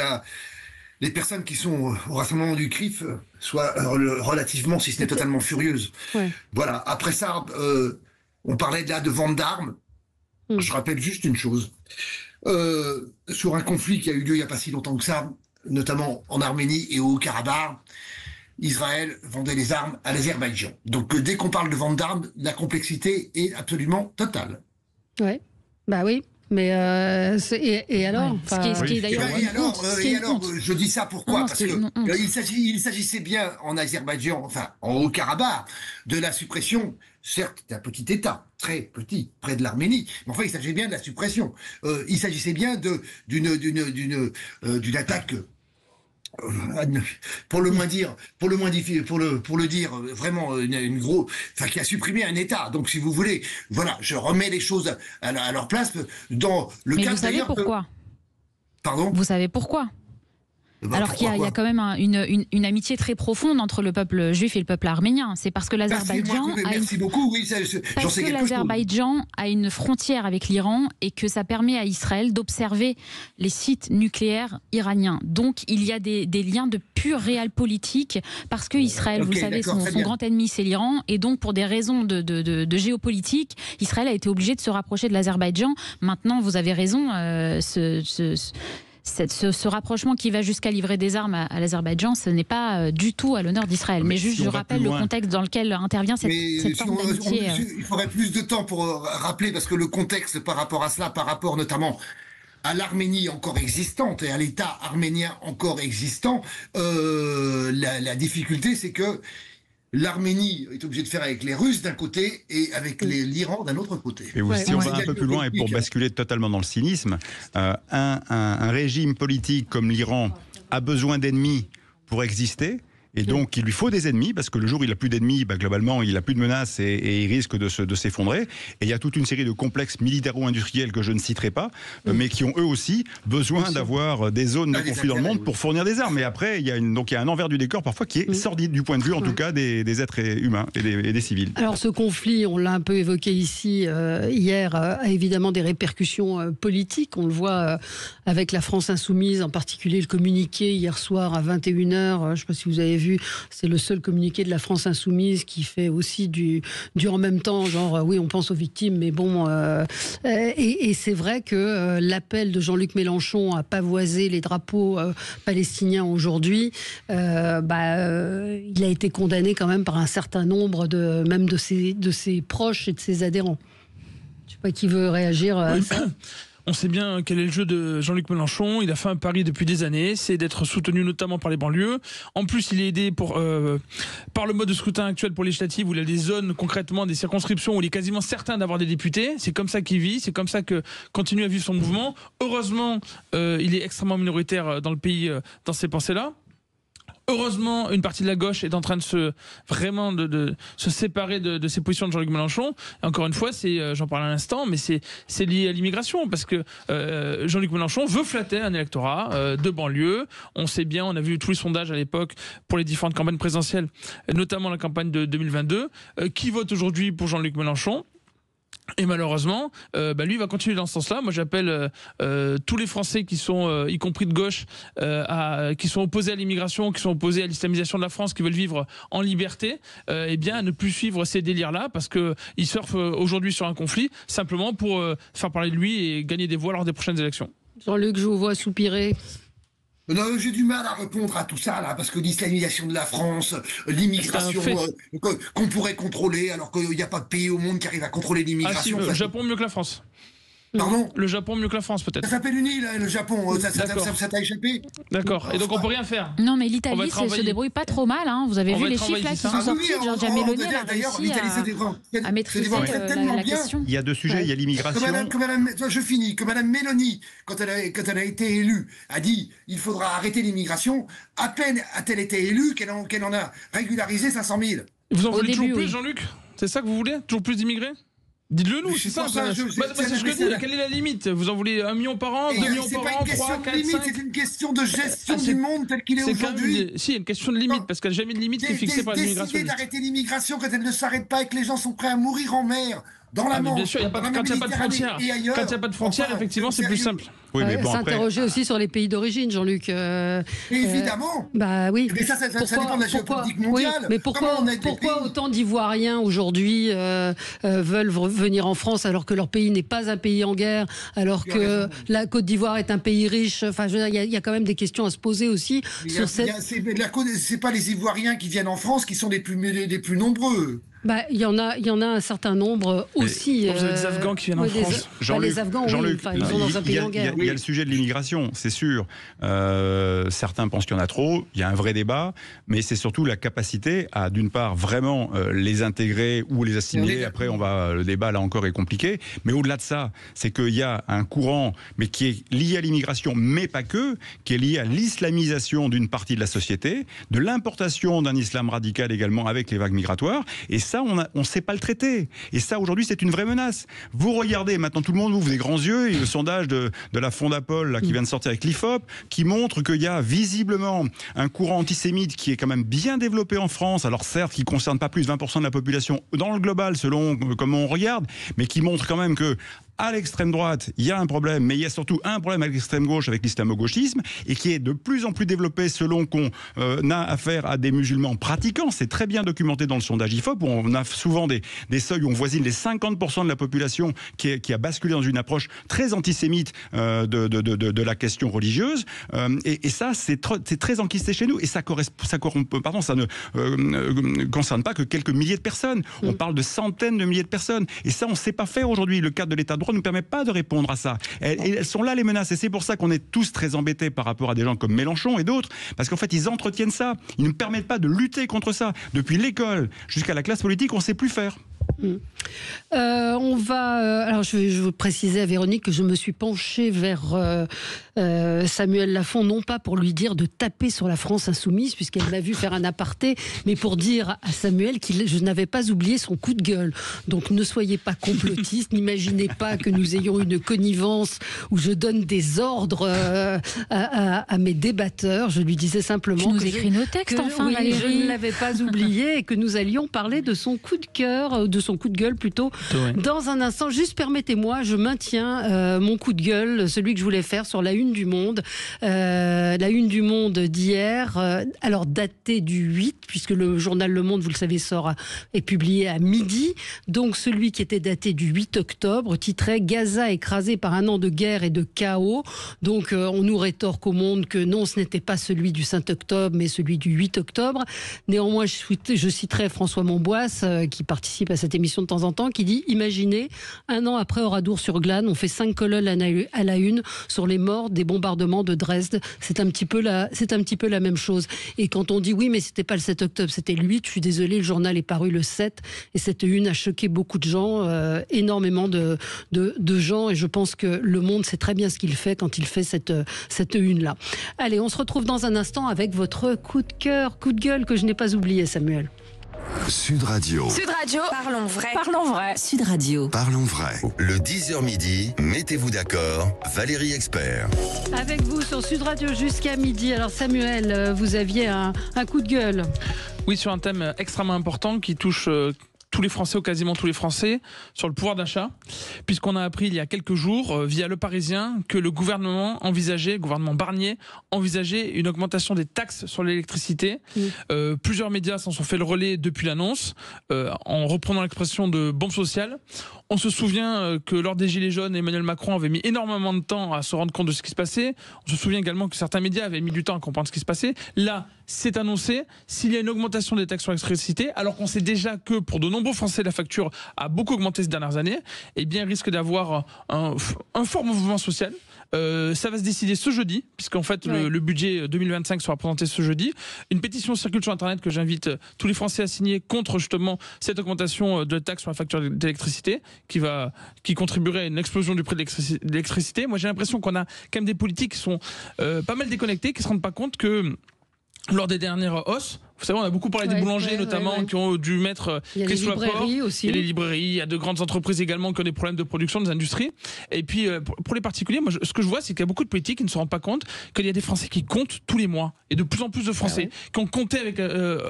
les personnes qui sont au rassemblement du CRIF soient relativement, si ce n'est totalement furieuses. Ouais. Voilà. Après ça, on parlait là de vente d'armes. Je rappelle juste une chose. Sur un conflit qui a eu lieu il n'y a pas si longtemps que ça, notamment en Arménie et au Haut-Karabakh, Israël vendait les armes à l'Azerbaïdjan. Donc dès qu'on parle de vente d'armes, la complexité est absolument totale. Ouais. Bah oui. Mais et alors, et alors, je dis ça pourquoi? Parce que il s'agissait bien en Azerbaïdjan, enfin en Haut-Karabakh, de la suppression, certes d'un petit État, très petit, près de l'Arménie, mais enfin il s'agissait bien de la suppression. Il s'agissait bien d'une attaque. Pour le dire vraiment une grosse, enfin qui a supprimé un État. Donc si vous voulez, voilà, je remets les choses à leur place dans le cas. Mais vous savez pourquoi? Pardon? Vous savez pourquoi? Alors qu'il y a quand même une amitié très profonde entre le peuple juif et le peuple arménien. C'est parce que l'Azerbaïdjan a une frontière avec l'Iran et que ça permet à Israël d'observer les sites nucléaires iraniens. Donc il y a des liens de pure réel politique parce que Israël, vous savez, son grand ennemi c'est l'Iran, et donc pour des raisons de géopolitique, Israël a été obligé de se rapprocher de l'Azerbaïdjan. Maintenant, vous avez raison, ce rapprochement qui va jusqu'à livrer des armes à l'Azerbaïdjan, ce n'est pas du tout à l'honneur d'Israël. Mais juste, je rappelle le contexte dans lequel intervient cette forme d'amitié. Il faudrait plus de temps pour rappeler, parce que le contexte par rapport à cela, par rapport notamment à l'Arménie encore existante et à l'État arménien encore existant, la difficulté, c'est que l'Arménie est obligée de faire avec les Russes d'un côté et avec l'Iran d'un autre côté. Et si on va un peu plus loin et pour basculer totalement dans le cynisme, un régime politique comme l'Iran a besoin d'ennemis pour exister. Et donc, il lui faut des ennemis, parce que le jour où il n'a plus d'ennemis, globalement, il n'a plus de menaces et il risque de s'effondrer. Et il y a toute une série de complexes militaro-industriels que je ne citerai pas, mais qui ont eux aussi besoin d'avoir des zones de conflit dans le monde pour fournir des armes. Et après, il y a un envers du décor parfois qui est sordide du point de vue, en tout cas, des êtres humains et des civils. Alors, ce conflit, on l'a un peu évoqué ici hier, a évidemment des répercussions politiques. On le voit avec la France Insoumise, en particulier le communiqué hier soir à 21h. Je ne sais pas si vous avez vu. C'est le seul communiqué de la France Insoumise qui fait aussi du en même temps, genre oui, on pense aux victimes, mais bon. Et c'est vrai que l'appel de Jean-Luc Mélenchon à pavoiser les drapeaux palestiniens aujourd'hui, il a été condamné quand même par un certain nombre même de ses proches et de ses adhérents. Je ne sais pas qui veut réagir à ça. On sait bien quel est le jeu de Jean-Luc Mélenchon. Il a fait un pari depuis des années, c'est d'être soutenu notamment par les banlieues. En plus, il est aidé par le mode de scrutin actuel pour les législatives, où il a des zones, concrètement, des circonscriptions où il est quasiment certain d'avoir des députés. C'est comme ça qu'il vit, c'est comme ça que continue à vivre son mouvement. Heureusement, il est extrêmement minoritaire dans le pays, dans ces pensées-là. Heureusement, une partie de la gauche est en train de se séparer de ses positions de Jean-Luc Mélenchon. Et encore une fois, j'en parlais à l'instant, mais c'est lié à l'immigration, parce que Jean-Luc Mélenchon veut flatter un électorat de banlieue. On sait bien, on a vu tous les sondages à l'époque pour les différentes campagnes présidentielles, notamment la campagne de 2022, qui vote aujourd'hui pour Jean-Luc Mélenchon. Et malheureusement, lui va continuer dans ce sens-là. Moi, j'appelle tous les Français qui sont, y compris de gauche, qui sont opposés à l'immigration, qui sont opposés à l'islamisation de la France, qui veulent vivre en liberté, à ne plus suivre ces délires-là, parce qu'ils surfent aujourd'hui sur un conflit, simplement pour faire parler de lui et gagner des voix lors des prochaines élections. Jean-Luc, je vous vois soupirer. Non, j'ai du mal à répondre à tout ça, là, parce que l'islamisation de la France, l'immigration qu'on pourrait contrôler, alors qu'il n'y a pas de pays au monde qui arrive à contrôler l'immigration. Le Japon mieux que la France. Pardon ? Le Japon mieux que la France, peut-être. Ça s'appelle une île, le Japon. Ça t'a échappé ? D'accord. Et donc on peut rien faire. Non, mais l'Italie se débrouille pas trop mal. Hein. Vous avez vu les chiffres là qui sont sortis. Giorgia Meloni a réussi à maîtriser la question. Il y a deux sujets. Il y a l'immigration. Je finis. Que Madame Meloni, quand elle a été élue, a dit il faudra arrêter l'immigration. À peine a-t-elle été élue qu'elle en a régularisé 500 000. Vous en voulez toujours plus, Jean-Luc ? C'est ça que vous voulez ? Toujours plus d'immigrés ? Dites-le nous, c'est ça. C'est ce que je dis. Quelle est la limite ? Vous en voulez 1 million par an, 2 millions par an, 3, 4, 5 ? C'est une question de gestion du monde tel qu'il est aujourd'hui. Si, il y a une question de limite, parce qu'il n'y a jamais de limite qui est fixée par l'immigration. Décider d'arrêter l'immigration quand elle ne s'arrête pas et que les gens sont prêts à mourir en mer, dans la Manche, bien sûr, quand il n'y a pas de frontières. Quand il n'y a pas de frontières, effectivement, c'est plus simple. Oui, mais bon, s'interroger aussi sur les pays d'origine, Jean-Luc. Évidemment. Oui. Mais ça dépend de la géopolitique mondiale. Oui, mais pourquoi autant d'Ivoiriens aujourd'hui veulent venir en France alors que leur pays n'est pas un pays en guerre, alors que la Côte d'Ivoire est un pays riche. Enfin, je veux dire, il y a quand même des questions à se poser aussi sur cette. C'est pas les Ivoiriens qui viennent en France qui sont les plus nombreux. Il y en a un certain nombre aussi. Vous avez des Afghans qui viennent en France. Les Afghans, Jean-Luc, ils sont dans un pays en guerre. Il y a le sujet de l'immigration, c'est sûr. Certains pensent qu'il y en a trop. Il y a un vrai débat, mais c'est surtout la capacité à, d'une part, vraiment les intégrer ou les assimiler. Après, le débat là encore est compliqué. Mais au-delà de ça, c'est qu'il y a un courant, mais qui est lié à l'immigration, mais pas que, qui est lié à l'islamisation d'une partie de la société, de l'importation d'un islam radical également avec les vagues migratoires. Et ça, on ne sait pas le traiter. Et ça, aujourd'hui, c'est une vraie menace. Vous regardez, maintenant tout le monde ouvre des grands yeux, et le sondage de la Fondapol là, qui vient de sortir avec l'IFOP, qui montre qu'il y a visiblement un courant antisémite qui est quand même bien développé en France, alors certes, qui ne concerne pas plus de 20% de la population dans le global, selon comment on regarde, mais qui montre quand même que à l'extrême droite, il y a un problème, mais il y a surtout un problème avec l'extrême gauche, avec l'islamo-gauchisme, et qui est de plus en plus développé selon qu'on a affaire à des musulmans pratiquants. C'est très bien documenté dans le sondage IFOP, où on a souvent des seuils où on voisine les 50% de la population qui a basculé dans une approche très antisémite de la question religieuse. Et ça, c'est très enquisté chez nous, et ça ne concerne pas que quelques milliers de personnes. On parle de centaines de milliers de personnes, et ça, on ne sait pas faire aujourd'hui. Le cadre de l'état de droit ne nous permet pas de répondre à ça. Elles sont là, les menaces, et c'est pour ça qu'on est tous très embêtés par rapport à des gens comme Mélenchon et d'autres, parce qu'en fait, ils entretiennent ça. Ils ne permettent pas de lutter contre ça. Depuis l'école jusqu'à la classe politique, on ne sait plus faire. On va. Alors, je veux préciser à Véronique que je me suis penchée vers Samuel Lafont, non pas pour lui dire de taper sur la France insoumise, puisqu'elle m'a vu faire un aparté, mais pour dire à Samuel que je n'avais pas oublié son coup de gueule. Donc, ne soyez pas complotiste, n'imaginez pas que nous ayons une connivence où je donne des ordres à mes débatteurs. Je lui disais simplement. Tu nous écris nos textes, enfin, oui, Valérie. je ne l'avais pas oublié et que nous allions parler de son coup de cœur, de son coup de gueule plutôt. Ouais. Dans un instant, juste permettez-moi, je maintiens mon coup de gueule, celui que je voulais faire sur la une du Monde. La une du Monde d'hier, alors datée du 8, puisque le journal Le Monde, vous le savez, est publié à midi. Donc celui qui était daté du 8 octobre titrait « Gaza écrasé par un an de guerre et de chaos ». Donc on nous rétorque au Monde que non, ce n'était pas celui du 5 octobre, mais celui du 8 octobre. Néanmoins, je citerai François Monboisse, qui participe à cette émission de temps en temps, qui dit « Imaginez, un an après Oradour-sur-Glane, on fait 5 colonnes à la une sur les morts des bombardements de Dresde. » C'est un petit peu la même chose. Et quand on dit « Oui, mais c'était pas le 7 octobre, c'était le 8 », je suis désolée, le journal est paru le 7, et cette une a choqué beaucoup de gens, énormément de gens, et je pense que Le Monde sait très bien ce qu'il fait quand il fait cette une-là. Allez, on se retrouve dans un instant avec votre coup de cœur, coup de gueule que je n'ai pas oublié, Samuel. Sud Radio. Sud Radio. Parlons vrai. Parlons vrai. Sud Radio. Parlons vrai. Le 10h midi, mettez-vous d'accord, Valérie Expert. Avec vous sur Sud Radio jusqu'à midi. Alors Samuel, vous aviez un coup de gueule. Oui, sur un thème extrêmement important qui touche tous les Français, ou quasiment tous les Français, sur le pouvoir d'achat, puisqu'on a appris il y a quelques jours, via Le Parisien, que le gouvernement Barnier envisageait une augmentation des taxes sur l'électricité. Plusieurs médias s'en sont fait le relais depuis l'annonce, en reprenant l'expression de bombe sociale. On se souvient que lors des Gilets jaunes, Emmanuel Macron avait mis énormément de temps à se rendre compte de ce qui se passait. On se souvient également que certains médias avaient mis du temps à comprendre ce qui se passait. Là, c'est annoncé. S'il y a une augmentation des taxes sur l'électricité, alors qu'on sait déjà que pour de nombreux Français, la facture a beaucoup augmenté ces dernières années, eh bien, il risque d'avoir un fort mouvement social. Ça va se décider ce jeudi, puisqu'en fait le budget 2025 sera présenté ce jeudi. Une pétition circule sur Internet que j'invite tous les Français à signer contre justement cette augmentation de taxe sur la facture d'électricité qui contribuerait à une explosion du prix de l'électricité. Moi j'ai l'impression qu'on a quand même des politiques qui sont pas mal déconnectés, qui ne se rendent pas compte que lors des dernières hausses, vous savez, on a beaucoup parlé des boulangers notamment qui ont dû mettre clé sous la porte. Aussi. Il y a les librairies, il y a de grandes entreprises également qui ont des problèmes de production, des industries. Et puis pour les particuliers, moi ce que je vois, c'est qu'il y a beaucoup de politiques qui ne se rendent pas compte qu'il y a des Français qui comptent tous les mois, et de plus en plus de Français qui ont compté avec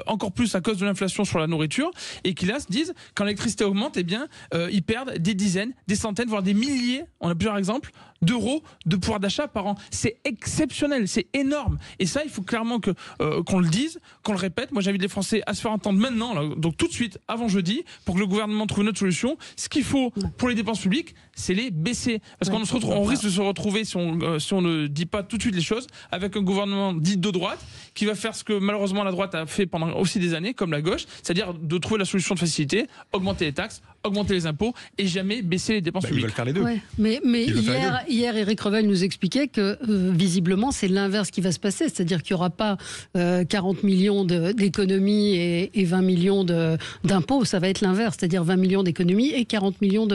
encore plus à cause de l'inflation sur la nourriture, et qui là se disent quand l'électricité augmente, eh bien ils perdent des dizaines, des centaines, voire des milliers. On a plusieurs exemples d'euros de pouvoir d'achat par an. C'est exceptionnel, c'est énorme. Et ça, il faut clairement qu'on le dise, qu'on le répète. Moi, j'invite les Français à se faire entendre maintenant, là, donc tout de suite, avant jeudi, pour que le gouvernement trouve une autre solution. Ce qu'il faut pour les dépenses publiques, c'est les baisser. Parce qu'on risque de se retrouver, si on ne dit pas tout de suite les choses, avec un gouvernement dit de droite, qui va faire ce que malheureusement la droite a fait pendant aussi des années, comme la gauche, c'est-à-dire de trouver la solution de facilité, augmenter les taxes, augmenter les impôts, et jamais baisser les dépenses publiques. Ils veulent faire les deux. Ouais. Mais hier, Éric Revel nous expliquait que visiblement, c'est l'inverse qui va se passer. C'est-à-dire qu'il n'y aura pas 40 millions d'économies et 20 millions d'impôts. Ça va être l'inverse. C'est-à-dire 20 millions d'économies et 40 millions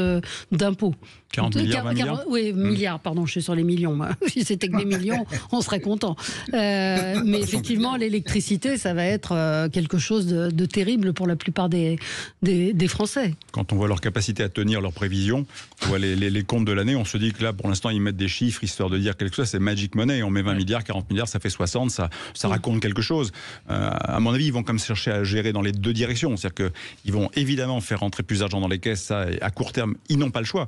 d'impôts. 40 milliards, 20 milliards. Oui, milliards, pardon, je suis sur les millions. Moi. Si c'était que des millions, on serait content. Mais effectivement, l'électricité, ça va être quelque chose de terrible pour la plupart des Français. Quand on voit leur capacité à tenir leurs prévisions, on voit les comptes de l'année, on se dit que là, pour l'instant, ils mettent des chiffres histoire de dire quelque chose. C'est magic money. On met 20 milliards, 40 milliards, ça fait 60, ça raconte quelque chose. À mon avis, ils vont comme chercher à gérer dans les deux directions. C'est-à-dire qu'ils vont évidemment faire rentrer plus d'argent dans les caisses. Ça, à court terme, ils n'ont pas le choix.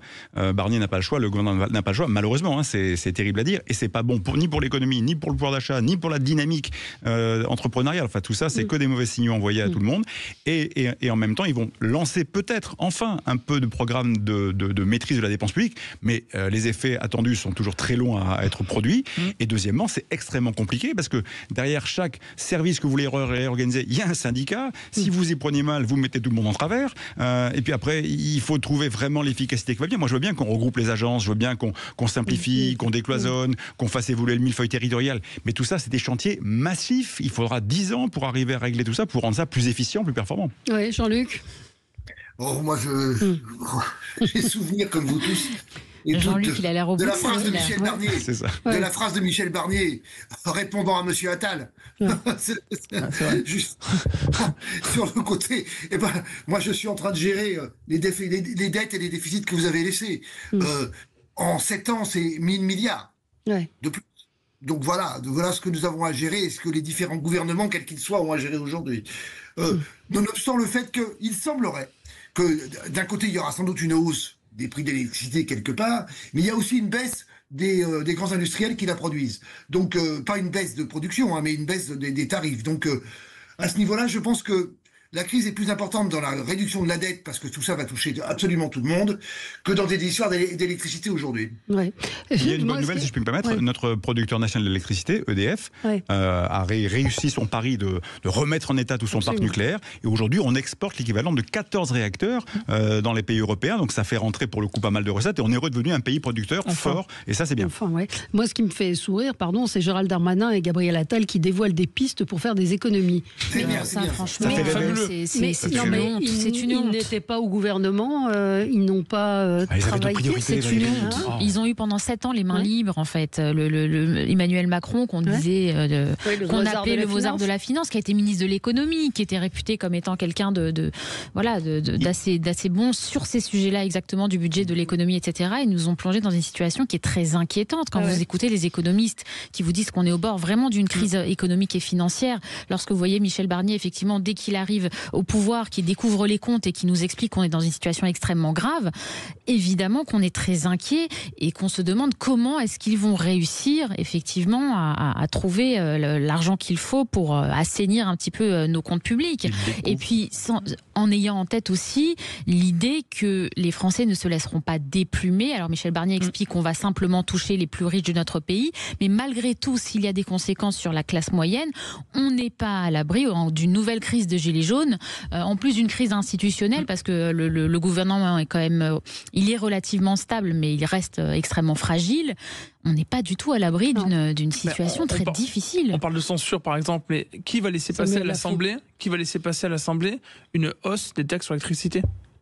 Barnier n'a pas le choix, le gouvernement n'a pas le choix. Malheureusement, hein, c'est terrible à dire. Et c'est pas bon ni pour l'économie, ni pour le pouvoir d'achat, ni pour la dynamique entrepreneuriale. Enfin, tout ça, c'est que des mauvais signaux envoyés à tout le monde. Et en même temps, ils vont lancer peut-être enfin un peu de programme de maîtrise de la dépense publique. Mais les effets attendus sont toujours très longs à être produits. Et deuxièmement, c'est extrêmement compliqué parce que derrière chaque service que vous voulez réorganiser, il y a un syndicat. Si vous y prenez mal, vous mettez tout le monde en travers. Et puis après, il faut trouver vraiment l'efficacité qui va bien. Moi, je veux bien qu'on regroupe les agences, je veux bien qu'on simplifie, qu'on décloisonne, qu'on fasse évoluer le millefeuille territorial. Mais tout ça, c'est des chantiers massifs. Il faudra 10 ans pour arriver à régler tout ça, pour rendre ça plus efficient, plus performant. Oui, Jean-Luc. Moi, j'ai souvenir, comme vous tous, Jean-Luc, il a l'air au bout de la phrase de Michel Barnier, de la phrase de Michel Barnier répondant à Monsieur Attal. Juste sur le côté, moi je suis en train de gérer les dettes et les déficits que vous avez laissés. En 7 ans, c'est 1000 milliards de plus. Donc voilà ce que nous avons à gérer et ce que les différents gouvernements, quels qu'ils soient, ont à gérer aujourd'hui. Nonobstant le fait qu'il semblerait que d'un côté, il y aura sans doute une hausse des prix de l'électricité quelque part, mais il y a aussi une baisse des grands industriels qui la produisent. Donc, pas une baisse de production, mais une baisse des tarifs. Donc, à ce niveau-là, je pense que la crise est plus importante dans la réduction de la dette, parce que tout ça va toucher absolument tout le monde, que dans des histoires d'électricité aujourd'hui. Ouais. Il y a une bonne nouvelle, si je puis me permettre. Notre producteur national d'électricité, EDF, a réussi son pari de remettre en état tout son parc nucléaire. Et aujourd'hui, on exporte l'équivalent de 14 réacteurs dans les pays européens. Donc ça fait rentrer pour le coup pas mal de recettes. Et on est redevenu un pays producteur fort. Et ça, c'est bien. Moi, ce qui me fait sourire, c'est Gérald Darmanin et Gabriel Attal qui dévoilent des pistes pour faire des économies. C'est bien, franchement. C'est une honte. Ils n'étaient pas au gouvernement, ils n'ont pas travaillé. C'est une honte. Ils ont eu pendant 7 ans les mains libres, en fait. Emmanuel Macron, qu'on disait, qu'on appelait le Mozart de la finance, qui a été ministre de l'économie, qui était réputé comme étant quelqu'un d'assez bon sur ces sujets-là, exactement, du budget, de l'économie, etc. Ils nous ont plongé dans une situation qui est très inquiétante. Quand vous écoutez les économistes qui vous disent qu'on est au bord vraiment d'une crise économique et financière, lorsque vous voyez Michel Barnier, effectivement, dès qu'il arrive au pouvoir, qui découvre les comptes et qui nous explique qu'on est dans une situation extrêmement grave, évidemment qu'on est très inquiet et qu'on se demande comment est-ce qu'ils vont réussir effectivement à trouver l'argent qu'il faut pour assainir un petit peu nos comptes publics. Et puis en ayant en tête aussi l'idée que les Français ne se laisseront pas déplumer. Alors Michel Barnier explique qu'on va simplement toucher les plus riches de notre pays, mais malgré tout, s'il y a des conséquences sur la classe moyenne, on n'est pas à l'abri d'une nouvelle crise de gilets jaunes, en plus d'une crise institutionnelle, parce que le gouvernement est quand même, il est relativement stable, mais il reste extrêmement fragile. On n'est pas du tout à l'abri d'une situation très difficile. On parle de censure, par exemple, mais qui va laisser passer à l'Assemblée une hausse des taxes sur l'électricité?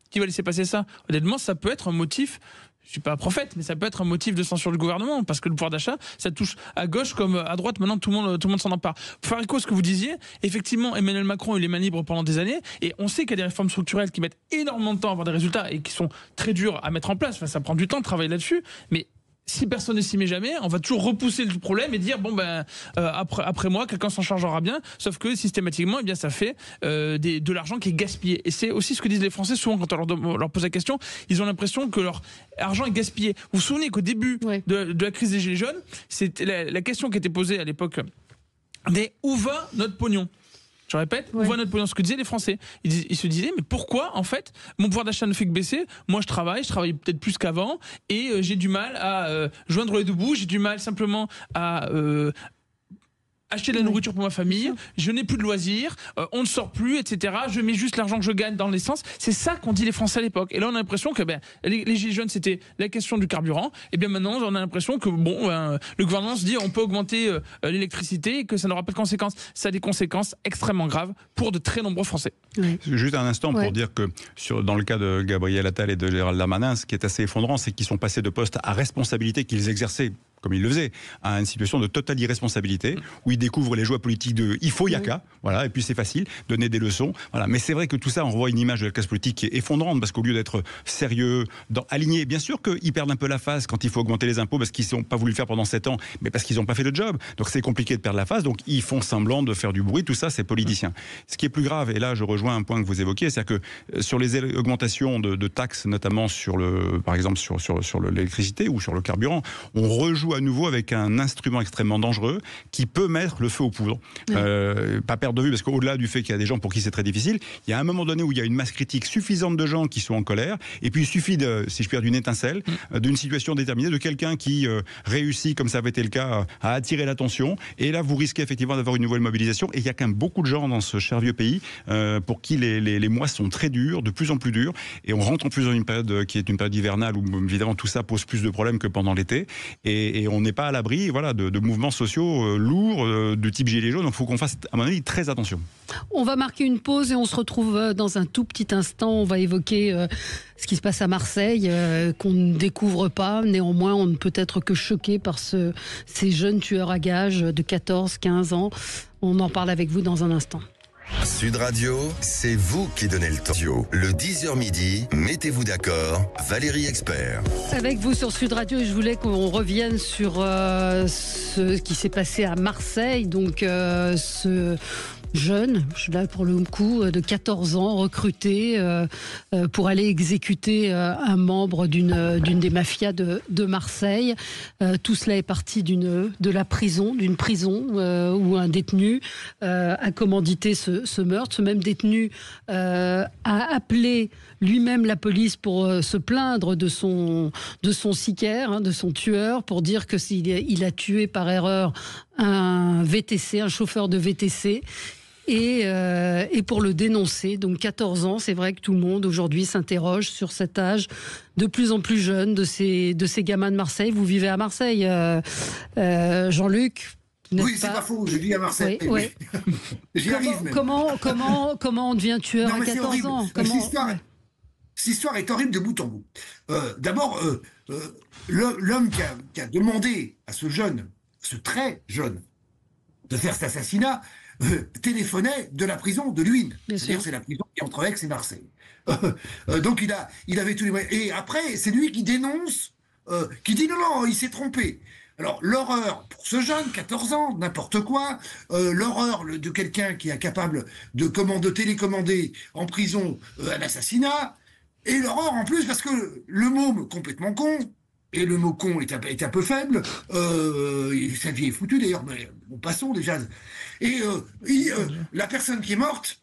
Qui va laisser passer ça? Honnêtement, ça peut être un motif. Je suis pas prophète, mais ça peut être un motif de censure du gouvernement, parce que le pouvoir d'achat, ça touche à gauche comme à droite. Maintenant, tout le monde s'en empare. Pour faire écho à ce que vous disiez, effectivement, Emmanuel Macron a eu les mains libres pendant des années, et on sait qu'il y a des réformes structurelles qui mettent énormément de temps à avoir des résultats et qui sont très dures à mettre en place. Enfin, ça prend du temps de travailler là-dessus, mais si personne ne s'y met jamais, on va toujours repousser le problème et dire après moi, quelqu'un s'en chargera bien. Sauf que systématiquement, ça fait de l'argent qui est gaspillé. Et c'est aussi ce que disent les Français souvent quand on leur pose la question. Ils ont l'impression que leur argent est gaspillé. Vous vous souvenez qu'au début de la crise des Gilets jaunes, c'était la question qui était posée à l'époque où va notre pognon? Je répète, où va notre pognon? Ce que disaient les Français. Ils se disaient, mais pourquoi, en fait, mon pouvoir d'achat ne fait que baisser? Moi, je travaille peut-être plus qu'avant, et j'ai du mal à joindre les deux bouts, j'ai du mal simplement à acheter de la nourriture pour ma famille, je n'ai plus de loisirs, on ne sort plus, etc. Je mets juste l'argent que je gagne dans l'essence. C'est ça qu'ont dit les Français à l'époque. Et là, on a l'impression que les gilets jaunes, c'était la question du carburant. Et bien maintenant, on a l'impression que le gouvernement se dit on peut augmenter l'électricité et que ça n'aura pas de conséquences. Ça a des conséquences extrêmement graves pour de très nombreux Français. Juste un instant pour dire que dans le cas de Gabriel Attal et de Gérald Darmanin, ce qui est assez effondrant, c'est qu'ils sont passés de postes à responsabilité qu'ils exerçaient comme il le faisait, à une situation de totale irresponsabilité, où il découvre les joies politiques de « il faut, il y a qu'à », voilà, et puis c'est facile, donner des leçons. Voilà. Mais c'est vrai que tout ça, on revoit une image de la classe politique qui est effondrante, parce qu'au lieu d'être sérieux, aligné, bien sûr qu'ils perdent un peu la face quand il faut augmenter les impôts, parce qu'ils n'ont pas voulu le faire pendant 7 ans, mais parce qu'ils n'ont pas fait le job. Donc c'est compliqué de perdre la face, donc ils font semblant de faire du bruit, tout ça c'est politicien. Ce qui est plus grave, et là je rejoins un point que vous évoquiez, c'est-à-dire que sur les augmentations de taxes, notamment par exemple sur l'électricité ou sur le carburant, on rejoue à nouveau avec un instrument extrêmement dangereux qui peut mettre le feu aux poudres. Pas perdre de vue, parce qu'au-delà du fait qu'il y a des gens pour qui c'est très difficile, il y a un moment donné où il y a une masse critique suffisante de gens qui sont en colère, et puis il suffit, si je puis dire, d'une étincelle, d'une situation déterminée, de quelqu'un qui réussit, comme ça avait été le cas, à attirer l'attention, et là vous risquez effectivement d'avoir une nouvelle mobilisation, et il y a quand même beaucoup de gens dans ce cher vieux pays pour qui les mois sont très durs, de plus en plus durs, et on rentre en plus dans une période qui est une période hivernale où évidemment tout ça pose plus de problèmes que pendant l'été, et on n'est pas à l'abri de mouvements sociaux lourds de type gilet jaune, donc il faut qu'on fasse à mon avis très attention. On va marquer une pause et on se retrouve dans un tout petit instant. On va évoquer ce qui se passe à Marseille, qu'on ne découvre pas. Néanmoins, on ne peut être que choqué par ces jeunes tueurs à gages de 14-15 ans. On en parle avec vous dans un instant. Sud Radio, c'est vous qui donnez le temps. Le 10h midi, mettez-vous d'accord, Valérie Expert. Avec vous sur Sud Radio, je voulais qu'on revienne sur ce qui s'est passé à Marseille. Donc ce jeune, je suis là pour le coup, de 14 ans, recruté pour aller exécuter un membre d'une des mafias de Marseille. Tout cela est parti d'une prison où un détenu a commandité ce meurtre. Ce même détenu a appelé lui-même la police pour se plaindre de son sicaire, de son tueur, pour dire que il a tué par erreur un VTC, un chauffeur de VTC. Et pour le dénoncer. Donc 14 ans, c'est vrai que tout le monde aujourd'hui s'interroge sur cet âge de plus en plus jeune de ces gamins de Marseille. Vous vivez à Marseille, Jean-Luc? Oui, c'est pas faux, je vis à Marseille. Oui. J'y arrive même. Comment on devient tueur à 14 ans? Cette histoire est horrible de bout en bout. D'abord, l'homme qui a demandé à ce très jeune, de faire cet assassinat, téléphonait de la prison de Luynes. C'est-à-dire c'est la prison qui est entre Aix et Marseille. Donc il avait tous les moyens. Et après, c'est lui qui dénonce, qui dit non, il s'est trompé. Alors l'horreur pour ce jeune, 14 ans, n'importe quoi, l'horreur de quelqu'un qui est capable de télécommander en prison un assassinat, et l'horreur en plus parce que le môme complètement con, et le mot con est un peu faible, sa vie est foutue d'ailleurs, mais bon, passons déjà. Et la personne qui est morte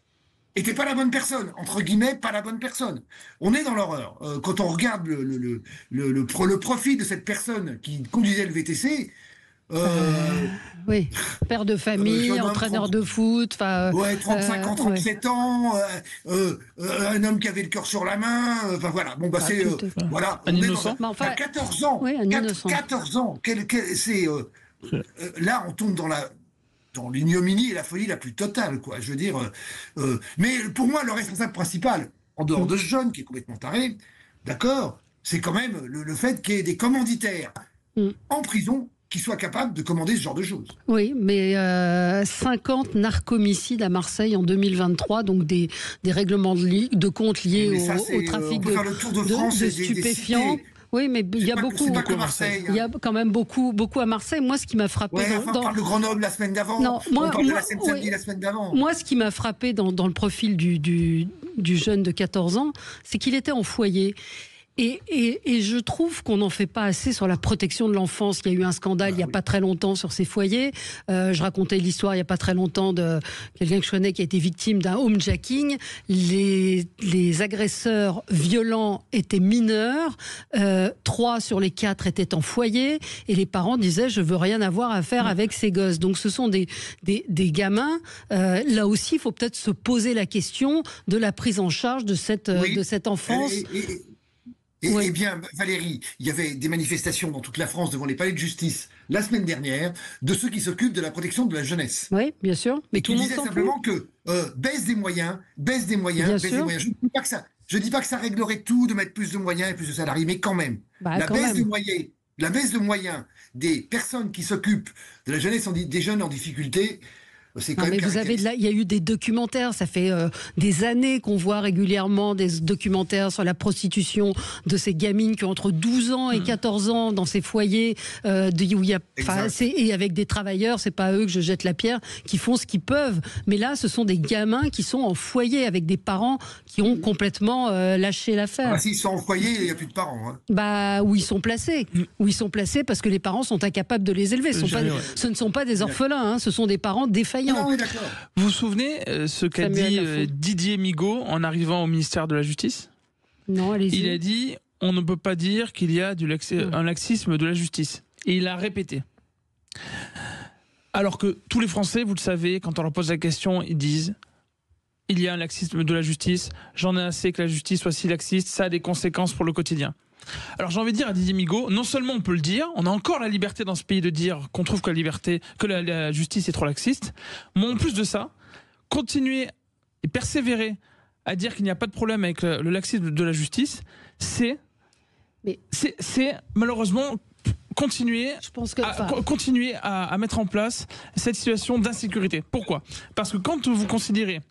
n'était pas la bonne personne, entre guillemets, pas la bonne personne. On est dans l'horreur. Quand on regarde le profil de cette personne qui conduisait le VTC, oui, père de famille, entraîneur de foot, 35 ans, 37 ans, un homme qui avait le cœur sur la main, voilà. Bon c'est voilà, un innocent. 14 ans, oui, 14 ans. Là, on tombe dans l'ignominie et la folie la plus totale, quoi. Je veux dire, mais pour moi, le responsable principal, en dehors de ce jeune qui est complètement taré, d'accord, c'est quand même le fait qu'il y ait des commanditaires en prison qui soient capables de commander ce genre de choses. Oui, mais 50 narcomicides à Marseille en 2023, donc des règlements de compte liés au trafic de stupéfiants. Oui, mais il y a beaucoup. Pas que Marseille. Il y a quand même beaucoup à Marseille. Moi, ce qui m'a frappé. On parle de Grenoble la semaine d'avant. On parle de la Seine-Saint-Denis la semaine d'avant. Moi, ce qui m'a frappé dans le profil du jeune de 14 ans, c'est qu'il était en foyer. Et je trouve qu'on n'en fait pas assez sur la protection de l'enfance. Il y a eu un scandale il n'y a pas très longtemps sur ces foyers. Je racontais l'histoire il n'y a pas très longtemps de quelqu'un que je connais qui a été victime d'un homejacking. Les agresseurs violents étaient mineurs. 3 sur les 4 étaient en foyer. Et les parents disaient, je veux rien avoir à faire avec ces gosses. Donc ce sont des gamins. Là aussi, il faut peut-être se poser la question de la prise en charge de cette enfance. Eh bien, Valérie, il y avait des manifestations dans toute la France devant les palais de justice la semaine dernière de ceux qui s'occupent de la protection de la jeunesse. Oui, bien sûr. Mais tout le monde disait simplement que baisse des moyens. Je ne dis pas que ça réglerait tout de mettre plus de moyens et plus de salariés, mais quand même, la baisse de moyens des personnes qui s'occupent de la jeunesse, des jeunes en difficulté. Il y a eu des documentaires, ça fait des années qu'on voit régulièrement des documentaires sur la prostitution de ces gamines qui ont entre 12 ans et 14 ans dans ces foyers et avec des travailleurs, c'est pas eux que je jette la pierre, qui font ce qu'ils peuvent. Mais là, ce sont des gamins qui sont en foyer avec des parents qui ont complètement lâché l'affaire. S'ils sont en foyer, il n'y a plus de parents. Où ils sont placés. Où ils sont placés parce que les parents sont incapables de les élever. Ce ne sont pas des orphelins, ce sont des parents défaillants. Vous vous souvenez ce qu'a dit Didier Migaud en arrivant au ministère de la Justice ? Non, allez-y. Il a dit « On ne peut pas dire qu'il y a un laxisme de la justice ». Et il a répété. Alors que tous les Français, vous le savez, quand on leur pose la question, ils disent « Il y a un laxisme de la justice, j'en ai assez que la justice soit si laxiste, ça a des conséquences pour le quotidien ». Alors j'ai envie de dire à Didier Migaud, non seulement on peut le dire, on a encore la liberté dans ce pays de dire qu'on trouve que la justice est trop laxiste, mais en plus de ça, continuer et persévérer à dire qu'il n'y a pas de problème avec le laxisme de la justice, c'est malheureusement continuer à mettre en place cette situation d'insécurité. Pourquoi ? Parce que quand vous considérez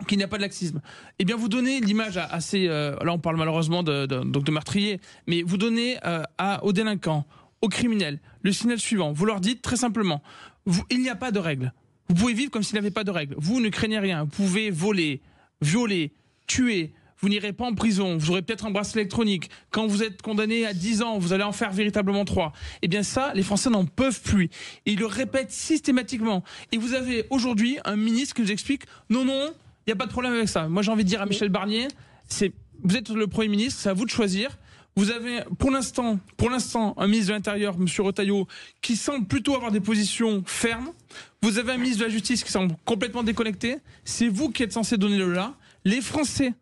qu'il n'y a pas de laxisme, eh bien vous donnez l'image là on parle malheureusement de meurtriers, mais vous donnez aux délinquants, aux criminels, le signal suivant. Vous leur dites très simplement, il n'y a pas de règles. Vous pouvez vivre comme s'il n'y avait pas de règles. Vous ne craignez rien. Vous pouvez voler, violer, tuer. Vous n'irez pas en prison. Vous aurez peut-être un bracelet électronique. Quand vous êtes condamné à 10 ans, vous allez en faire véritablement 3. Eh bien ça, les Français n'en peuvent plus. Et ils le répètent systématiquement. Et vous avez aujourd'hui un ministre qui nous explique, non, il n'y a pas de problème avec ça. Moi, j'ai envie de dire à Michel Barnier, vous êtes le Premier ministre, c'est à vous de choisir. Vous avez, pour l'instant, un ministre de l'Intérieur, M. Retailleau, qui semble plutôt avoir des positions fermes. Vous avez un ministre de la Justice qui semble complètement déconnecté. C'est vous qui êtes censé donner le là. Les Français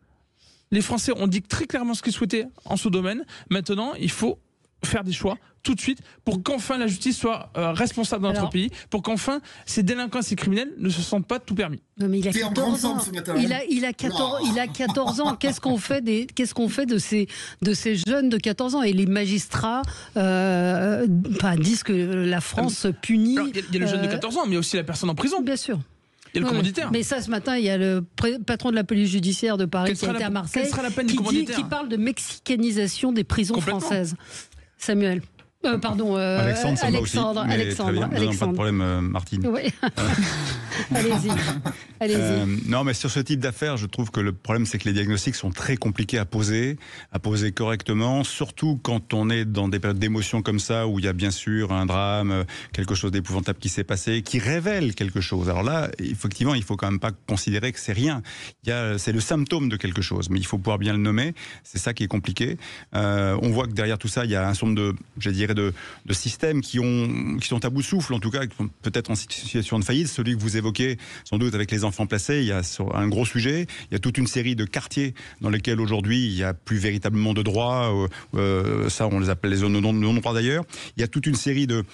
ont dit très clairement ce qu'ils souhaitaient en ce domaine. Maintenant, il faut faire des choix tout de suite pour qu'enfin la justice soit responsable dans notre pays, pour qu'enfin ces délinquants, ces criminels ne se sentent pas tout permis. Non, mais il a 14 ans. Il a 14 ans. Qu'est-ce qu'on fait de ces jeunes de 14 ans ? Et les magistrats disent que la France punit. Il y a le jeune de 14 ans, mais il y a aussi la personne en prison. Bien sûr. Il y a le commanditaire. Mais ça, ce matin, il y a le patron de la police judiciaire de Paris qui était à Marseille, qui parle de mexicanisation des prisons françaises. Samuel. Alexandre. Pas de problème, Martine. Oui. Allez-y. Non, mais sur ce type d'affaires, je trouve que le problème, c'est que les diagnostics sont très compliqués à poser correctement, surtout quand on est dans des périodes d'émotion comme ça, où il y a bien sûr un drame, quelque chose d'épouvantable qui s'est passé, qui révèle quelque chose. Alors là, effectivement, il faut quand même pas considérer que c'est rien. C'est le symptôme de quelque chose, mais il faut pouvoir bien le nommer. C'est ça qui est compliqué. On voit que derrière tout ça, il y a un certain nombre de systèmes qui sont à bout de souffle, en tout cas, qui sont peut-être en situation de faillite. Celui que vous évoquez, sans doute avec les enfants placés, il y a un gros sujet. Il y a toute une série de quartiers dans lesquels aujourd'hui il n'y a plus véritablement de droits. Ça, on les appelle les zones de non-droit d'ailleurs. Il y a toute une série de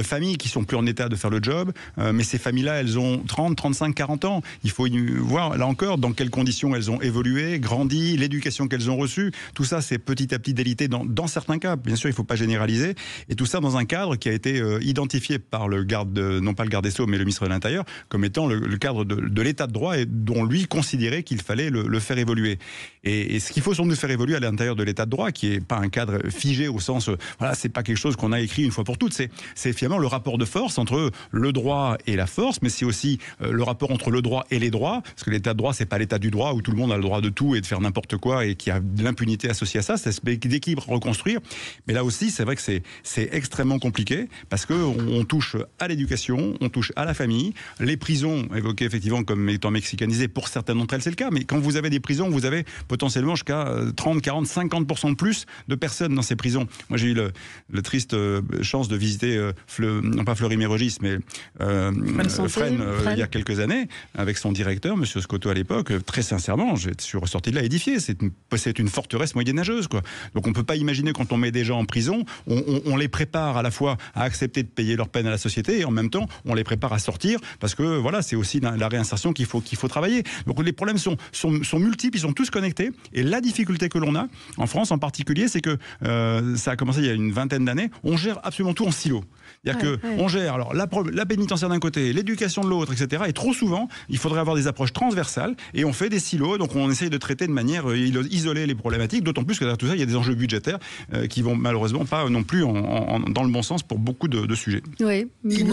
familles qui sont plus en état de faire le job. Mais ces familles-là, elles ont 30, 35, 40 ans. Il faut voir, là encore, dans quelles conditions elles ont évolué, grandi, l'éducation qu'elles ont reçue. Tout ça, c'est petit à petit délité dans certains cas. Bien sûr, il ne faut pas généraliser. Et tout ça dans un cadre qui a été identifié par non pas le garde des Sceaux, mais le ministre de l'Intérieur, comme comme étant le cadre de l'état de droit et dont lui considérait qu'il fallait le faire évoluer. Et ce qu'il faut sans doute faire évoluer à l'intérieur de l'état de droit, qui est pas un cadre figé au sens, voilà, c'est pas quelque chose qu'on a écrit une fois pour toutes, c'est finalement le rapport de force entre le droit et la force, mais c'est aussi le rapport entre le droit et les droits, parce que l'état de droit, c'est pas l'état du droit où tout le monde a le droit de tout et de faire n'importe quoi et qui a de l'impunité associée à ça, c'est d'équilibre à reconstruire. Mais là aussi, c'est vrai que c'est extrêmement compliqué parce que on touche à l'éducation, on touche à la famille, les prisons évoquées effectivement comme étant mexicanisées, pour certaines d'entre elles c'est le cas, mais quand vous avez des prisons, vous avez potentiellement jusqu'à 30, 40, 50% de plus de personnes dans ces prisons. Moi j'ai eu le triste chance de visiter non pas Fleury-Mérogis mais Fresnes il y a quelques années avec son directeur, Monsieur Scotto à l'époque. Très sincèrement, je suis ressorti de là édifié. C'est une forteresse moyenâgeuse, quoi. Donc on peut pas imaginer quand on met des gens en prison, on les prépare à la fois à accepter de payer leur peine à la société et en même temps on les prépare à sortir parce que voilà, c'est aussi la réinsertion qu'il faut travailler. Donc les problèmes sont multiples, ils sont tous connectés et la difficulté que l'on a en France en particulier, c'est que ça a commencé il y a une vingtaine d'années, on gère absolument tout en silo. C'est-à-dire on gère alors la pénitentiaire d'un côté, l'éducation de l'autre, etc. Et trop souvent, il faudrait avoir des approches transversales et on fait des silos, donc on essaye de traiter de manière isolée les problématiques, d'autant plus que derrière tout ça, il y a des enjeux budgétaires qui vont malheureusement pas non plus dans le bon sens pour beaucoup de sujets. Oui. Il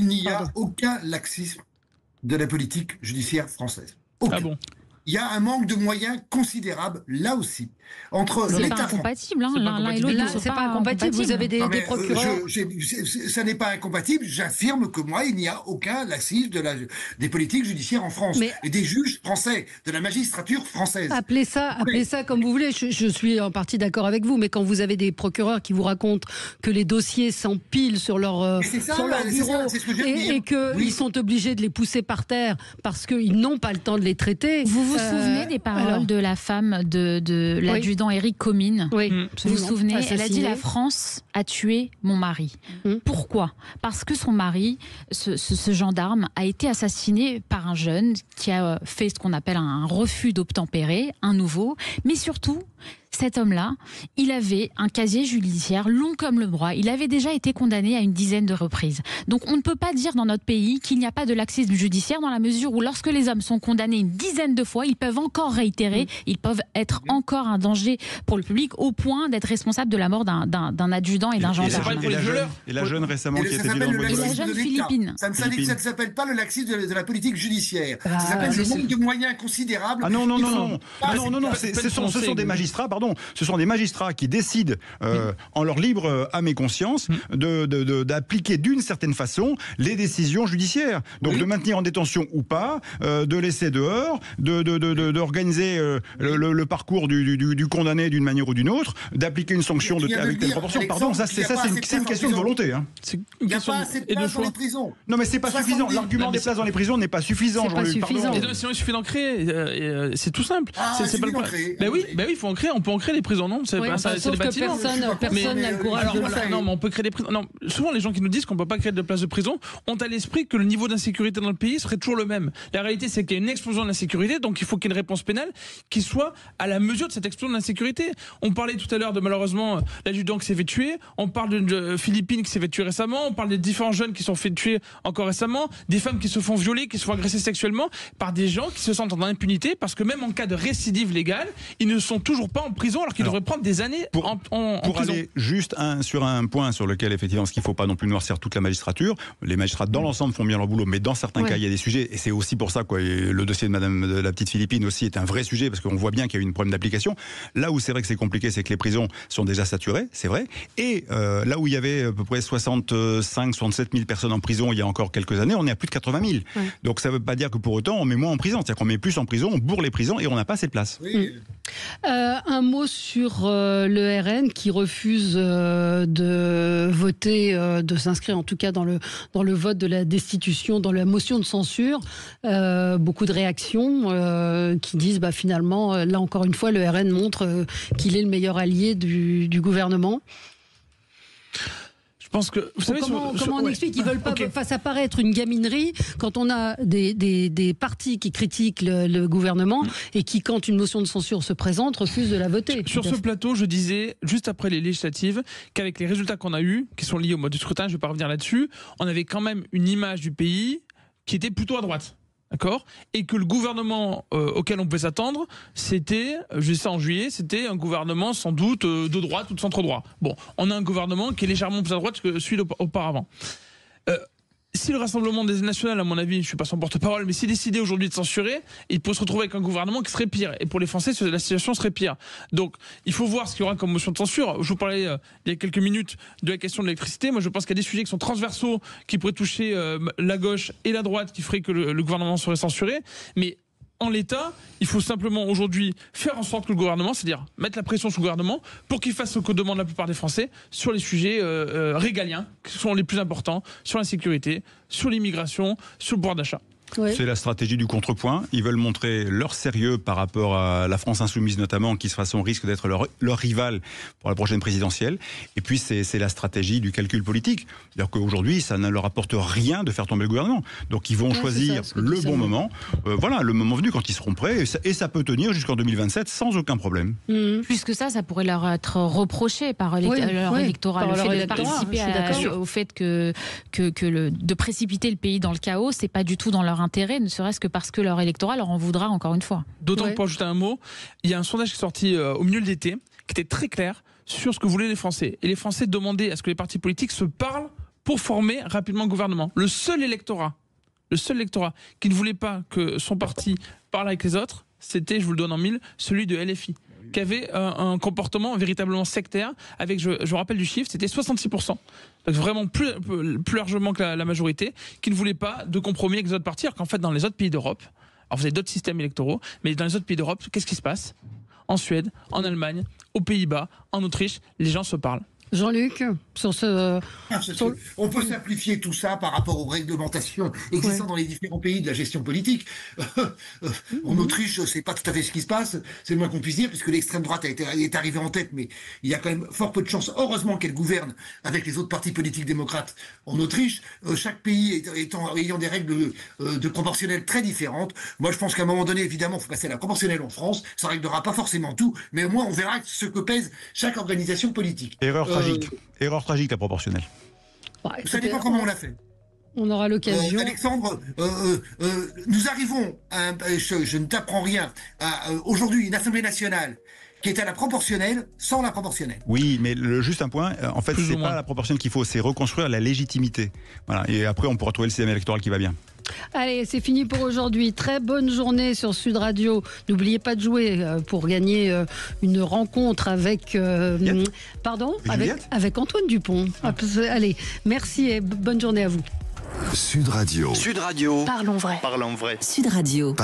n'y a aucun laxisme de la politique judiciaire française. Aucun. Ah bon? Il y a un manque de moyens considérable, là aussi, entre l'État. C'est l'État. pas incompatible, l'un et l'autre. C'est pas incompatible. Vous avez des procureurs. Ça n'est pas incompatible. J'affirme que moi, il n'y a aucun laxisme des politiques judiciaires en France, et des juges français, de la magistrature française. Appelez ça comme vous voulez. Je suis en partie d'accord avec vous, mais quand vous avez des procureurs qui vous racontent que les dossiers s'empilent sur leur bureau et qu'ils sont obligés de les pousser par terre parce qu'ils n'ont pas le temps de les traiter. Vous vous souvenez des paroles de la femme de l'adjudant Éric Comines? Oui. Vous vous souvenez? Elle a dit: la France a tué mon mari. Pourquoi? Parce que son mari, ce gendarme, a été assassiné par un jeune qui a fait ce qu'on appelle un refus d'obtempérer, un nouveau, mais surtout... Cet homme-là, il avait un casier judiciaire long comme le bras. Il avait déjà été condamné à une dizaine de reprises. Donc on ne peut pas dire dans notre pays qu'il n'y a pas de laxisme judiciaire dans la mesure où lorsque les hommes sont condamnés une dizaine de fois, ils peuvent encore réitérer, ils peuvent être encore un danger pour le public au point d'être responsables de la mort d'un adjudant et d'un gendarme. Et la jeune récemment qui était dit dans le Et la jeune Philippine. Ça ne s'appelle pas le laxisme de la politique judiciaire. Ça s'appelle le manque de moyens considérables. Ah non, ce sont des magistrats, pardon. Ce sont des magistrats qui décident, en leur libre âme et conscience, d'appliquer d'une certaine façon les décisions judiciaires. Donc de maintenir en détention ou pas, de laisser dehors, d'organiser le parcours du condamné d'une manière ou d'une autre, d'appliquer une sanction avec telle proportion. Pardon, ça c'est une question de volonté. Hein. Il n'y a pas assez de place dans les prisons. Non mais c'est pas suffisant. L'argument des places dans les prisons n'est pas suffisant. C'est pas suffisant. Sinon il suffit d'en créer. C'est tout simple. C'est pas le cas. Oui, il faut en créer. On peut en créer des prisons, non? C'est des bâtiments. Personne n'a le courage de le faire. Non, mais on peut créer des prisons. Non, souvent les gens qui nous disent qu'on peut pas créer de places de prison ont à l'esprit que le niveau d'insécurité dans le pays serait toujours le même. La réalité, c'est qu'il y a une explosion de l'insécurité, donc il faut qu'il y ait une réponse pénale qui soit à la mesure de cette explosion de l'insécurité. On parlait tout à l'heure de malheureusement l'adjudant qui s'est fait tuer. On parle d'une Philippine qui s'est fait tuer récemment. On parle des différents jeunes qui se sont fait tuer encore récemment. Des femmes qui se font violer, qui se font agresser sexuellement par des gens qui se sentent en impunité parce que même en cas de récidive légale, ils ne sont toujours pas en prison alors qu'ils devraient prendre des années en prison. Pour aller juste sur un point sur lequel effectivement, ce qu'il ne faut pas non plus noircir toute la magistrature. Les magistrats dans l'ensemble font bien leur boulot, mais dans certains cas il y a des sujets et c'est aussi pour ça le dossier de la petite Philippine aussi est un vrai sujet parce qu'on voit bien qu'il y a eu un problème d'application. Là où c'est vrai que c'est compliqué, c'est que les prisons sont déjà saturées, c'est vrai. Et là où il y avait à peu près 65-67 000 personnes en prison il y a encore quelques années, on est à plus de 80 000. Donc ça ne veut pas dire que pour autant on met moins en prison, c'est-à-dire qu'on met plus en prison, on bourre les prisons et on n'a pas assez de place. Un mot sur le RN qui refuse de voter, de s'inscrire en tout cas dans le vote de la destitution, dans la motion de censure. Beaucoup de réactions qui disent finalement, là encore une fois, le RN montre qu'il est le meilleur allié du gouvernement. Je pense que, vous savez, comment on explique qu'ils veulent pas, ça paraît être une gaminerie quand on a des partis qui critiquent le gouvernement et qui, quand une motion de censure se présente, refusent de la voter. Sur ce plateau, je disais, juste après les législatives, qu'avec les résultats qu'on a eus, qui sont liés au mode du scrutin, je ne vais pas revenir là-dessus, on avait quand même une image du pays qui était plutôt à droite. D'accord ? Et que le gouvernement auquel on pouvait s'attendre, c'était, je dis ça en juillet, c'était un gouvernement sans doute de droite ou de centre-droit. Bon, on a un gouvernement qui est légèrement plus à droite que celui d'auparavant. Si le Rassemblement des nationales, à mon avis, je ne suis pas son porte-parole, mais s'il décidait aujourd'hui de censurer, il peut se retrouver avec un gouvernement qui serait pire. Et pour les Français, la situation serait pire. Donc, il faut voir ce qu'il y aura comme motion de censure. Je vous parlais il y a quelques minutes de la question de l'électricité. Moi, je pense qu'il y a des sujets qui sont transversaux, qui pourraient toucher la gauche et la droite, qui feraient que le gouvernement serait censuré. Mais en l'état, il faut simplement aujourd'hui faire en sorte que le gouvernement, c'est-à-dire mettre la pression sur le gouvernement pour qu'il fasse ce que demande la plupart des Français sur les sujets régaliens, qui sont les plus importants, sur la sécurité, sur l'immigration, sur le pouvoir d'achat. Ouais. C'est la stratégie du contrepoint. Ils veulent montrer leur sérieux par rapport à la France insoumise notamment, qui de toute façon risque d'être leur rival pour la prochaine présidentielle. Et puis c'est la stratégie du calcul politique. C'est-à-dire qu'aujourd'hui, ça ne leur apporte rien de faire tomber le gouvernement. Donc ils vont choisir le bon moment. Voilà, le moment venu quand ils seront prêts. Et ça peut tenir jusqu'en 2027 sans aucun problème. Plus que ça pourrait leur être reproché par leur électorat. Le fait de participer au fait de précipiter le pays dans le chaos, c'est pas du tout dans leur intérêt, ne serait-ce que parce que leur électorat leur en voudra encore une fois. D'autant que, pour ajouter un mot, il y a un sondage qui est sorti au milieu de l'été, qui était très clair sur ce que voulaient les Français. Et les Français demandaient à ce que les partis politiques se parlent pour former rapidement un gouvernement. Le seul électorat qui ne voulait pas que son parti parle avec les autres, c'était, je vous le donne en mille, celui de LFI, qui avait un comportement véritablement sectaire, avec, je vous rappelle du chiffre, c'était 66%. Donc vraiment plus largement que la majorité, qui ne voulait pas de compromis avec les autres partis, alors qu'en fait dans les autres pays d'Europe, alors vous avez d'autres systèmes électoraux, mais dans les autres pays d'Europe, qu'est-ce qui se passe ? En Suède, en Allemagne, aux Pays-Bas, en Autriche, les gens se parlent. Jean-Luc, sur ce... On peut simplifier tout ça par rapport aux réglementations existant dans les différents pays de la gestion politique. En Autriche, c'est pas tout à fait ce qui se passe, c'est le moins qu'on puisse dire, puisque l'extrême droite est arrivée en tête, mais il y a quand même fort peu de chance, heureusement qu'elle gouverne avec les autres partis politiques démocrates en Autriche, chaque pays ayant des règles de proportionnelles très différentes. Moi, je pense qu'à un moment donné, évidemment, il faut passer à la proportionnelle en France, ça ne réglera pas forcément tout, mais au moins on verra ce que pèse chaque organisation politique. Erreur tragique, la proportionnelle. Ça dépend comment on l'a fait. On aura l'occasion. Alexandre, nous arrivons, je ne t'apprends rien, aujourd'hui une Assemblée nationale qui est à la proportionnelle sans la proportionnelle. Oui, mais juste un point, en fait, c'est pas la proportionnelle qu'il faut, c'est reconstruire la légitimité. Voilà, et après, on pourra trouver le système électoral qui va bien. Allez, c'est fini pour aujourd'hui. Très bonne journée sur Sud Radio. N'oubliez pas de jouer pour gagner une rencontre avec avec Antoine Dupont. Allez, merci et bonne journée à vous. Sud Radio. Sud Radio. Parlons vrai. Parlons vrai. Sud Radio.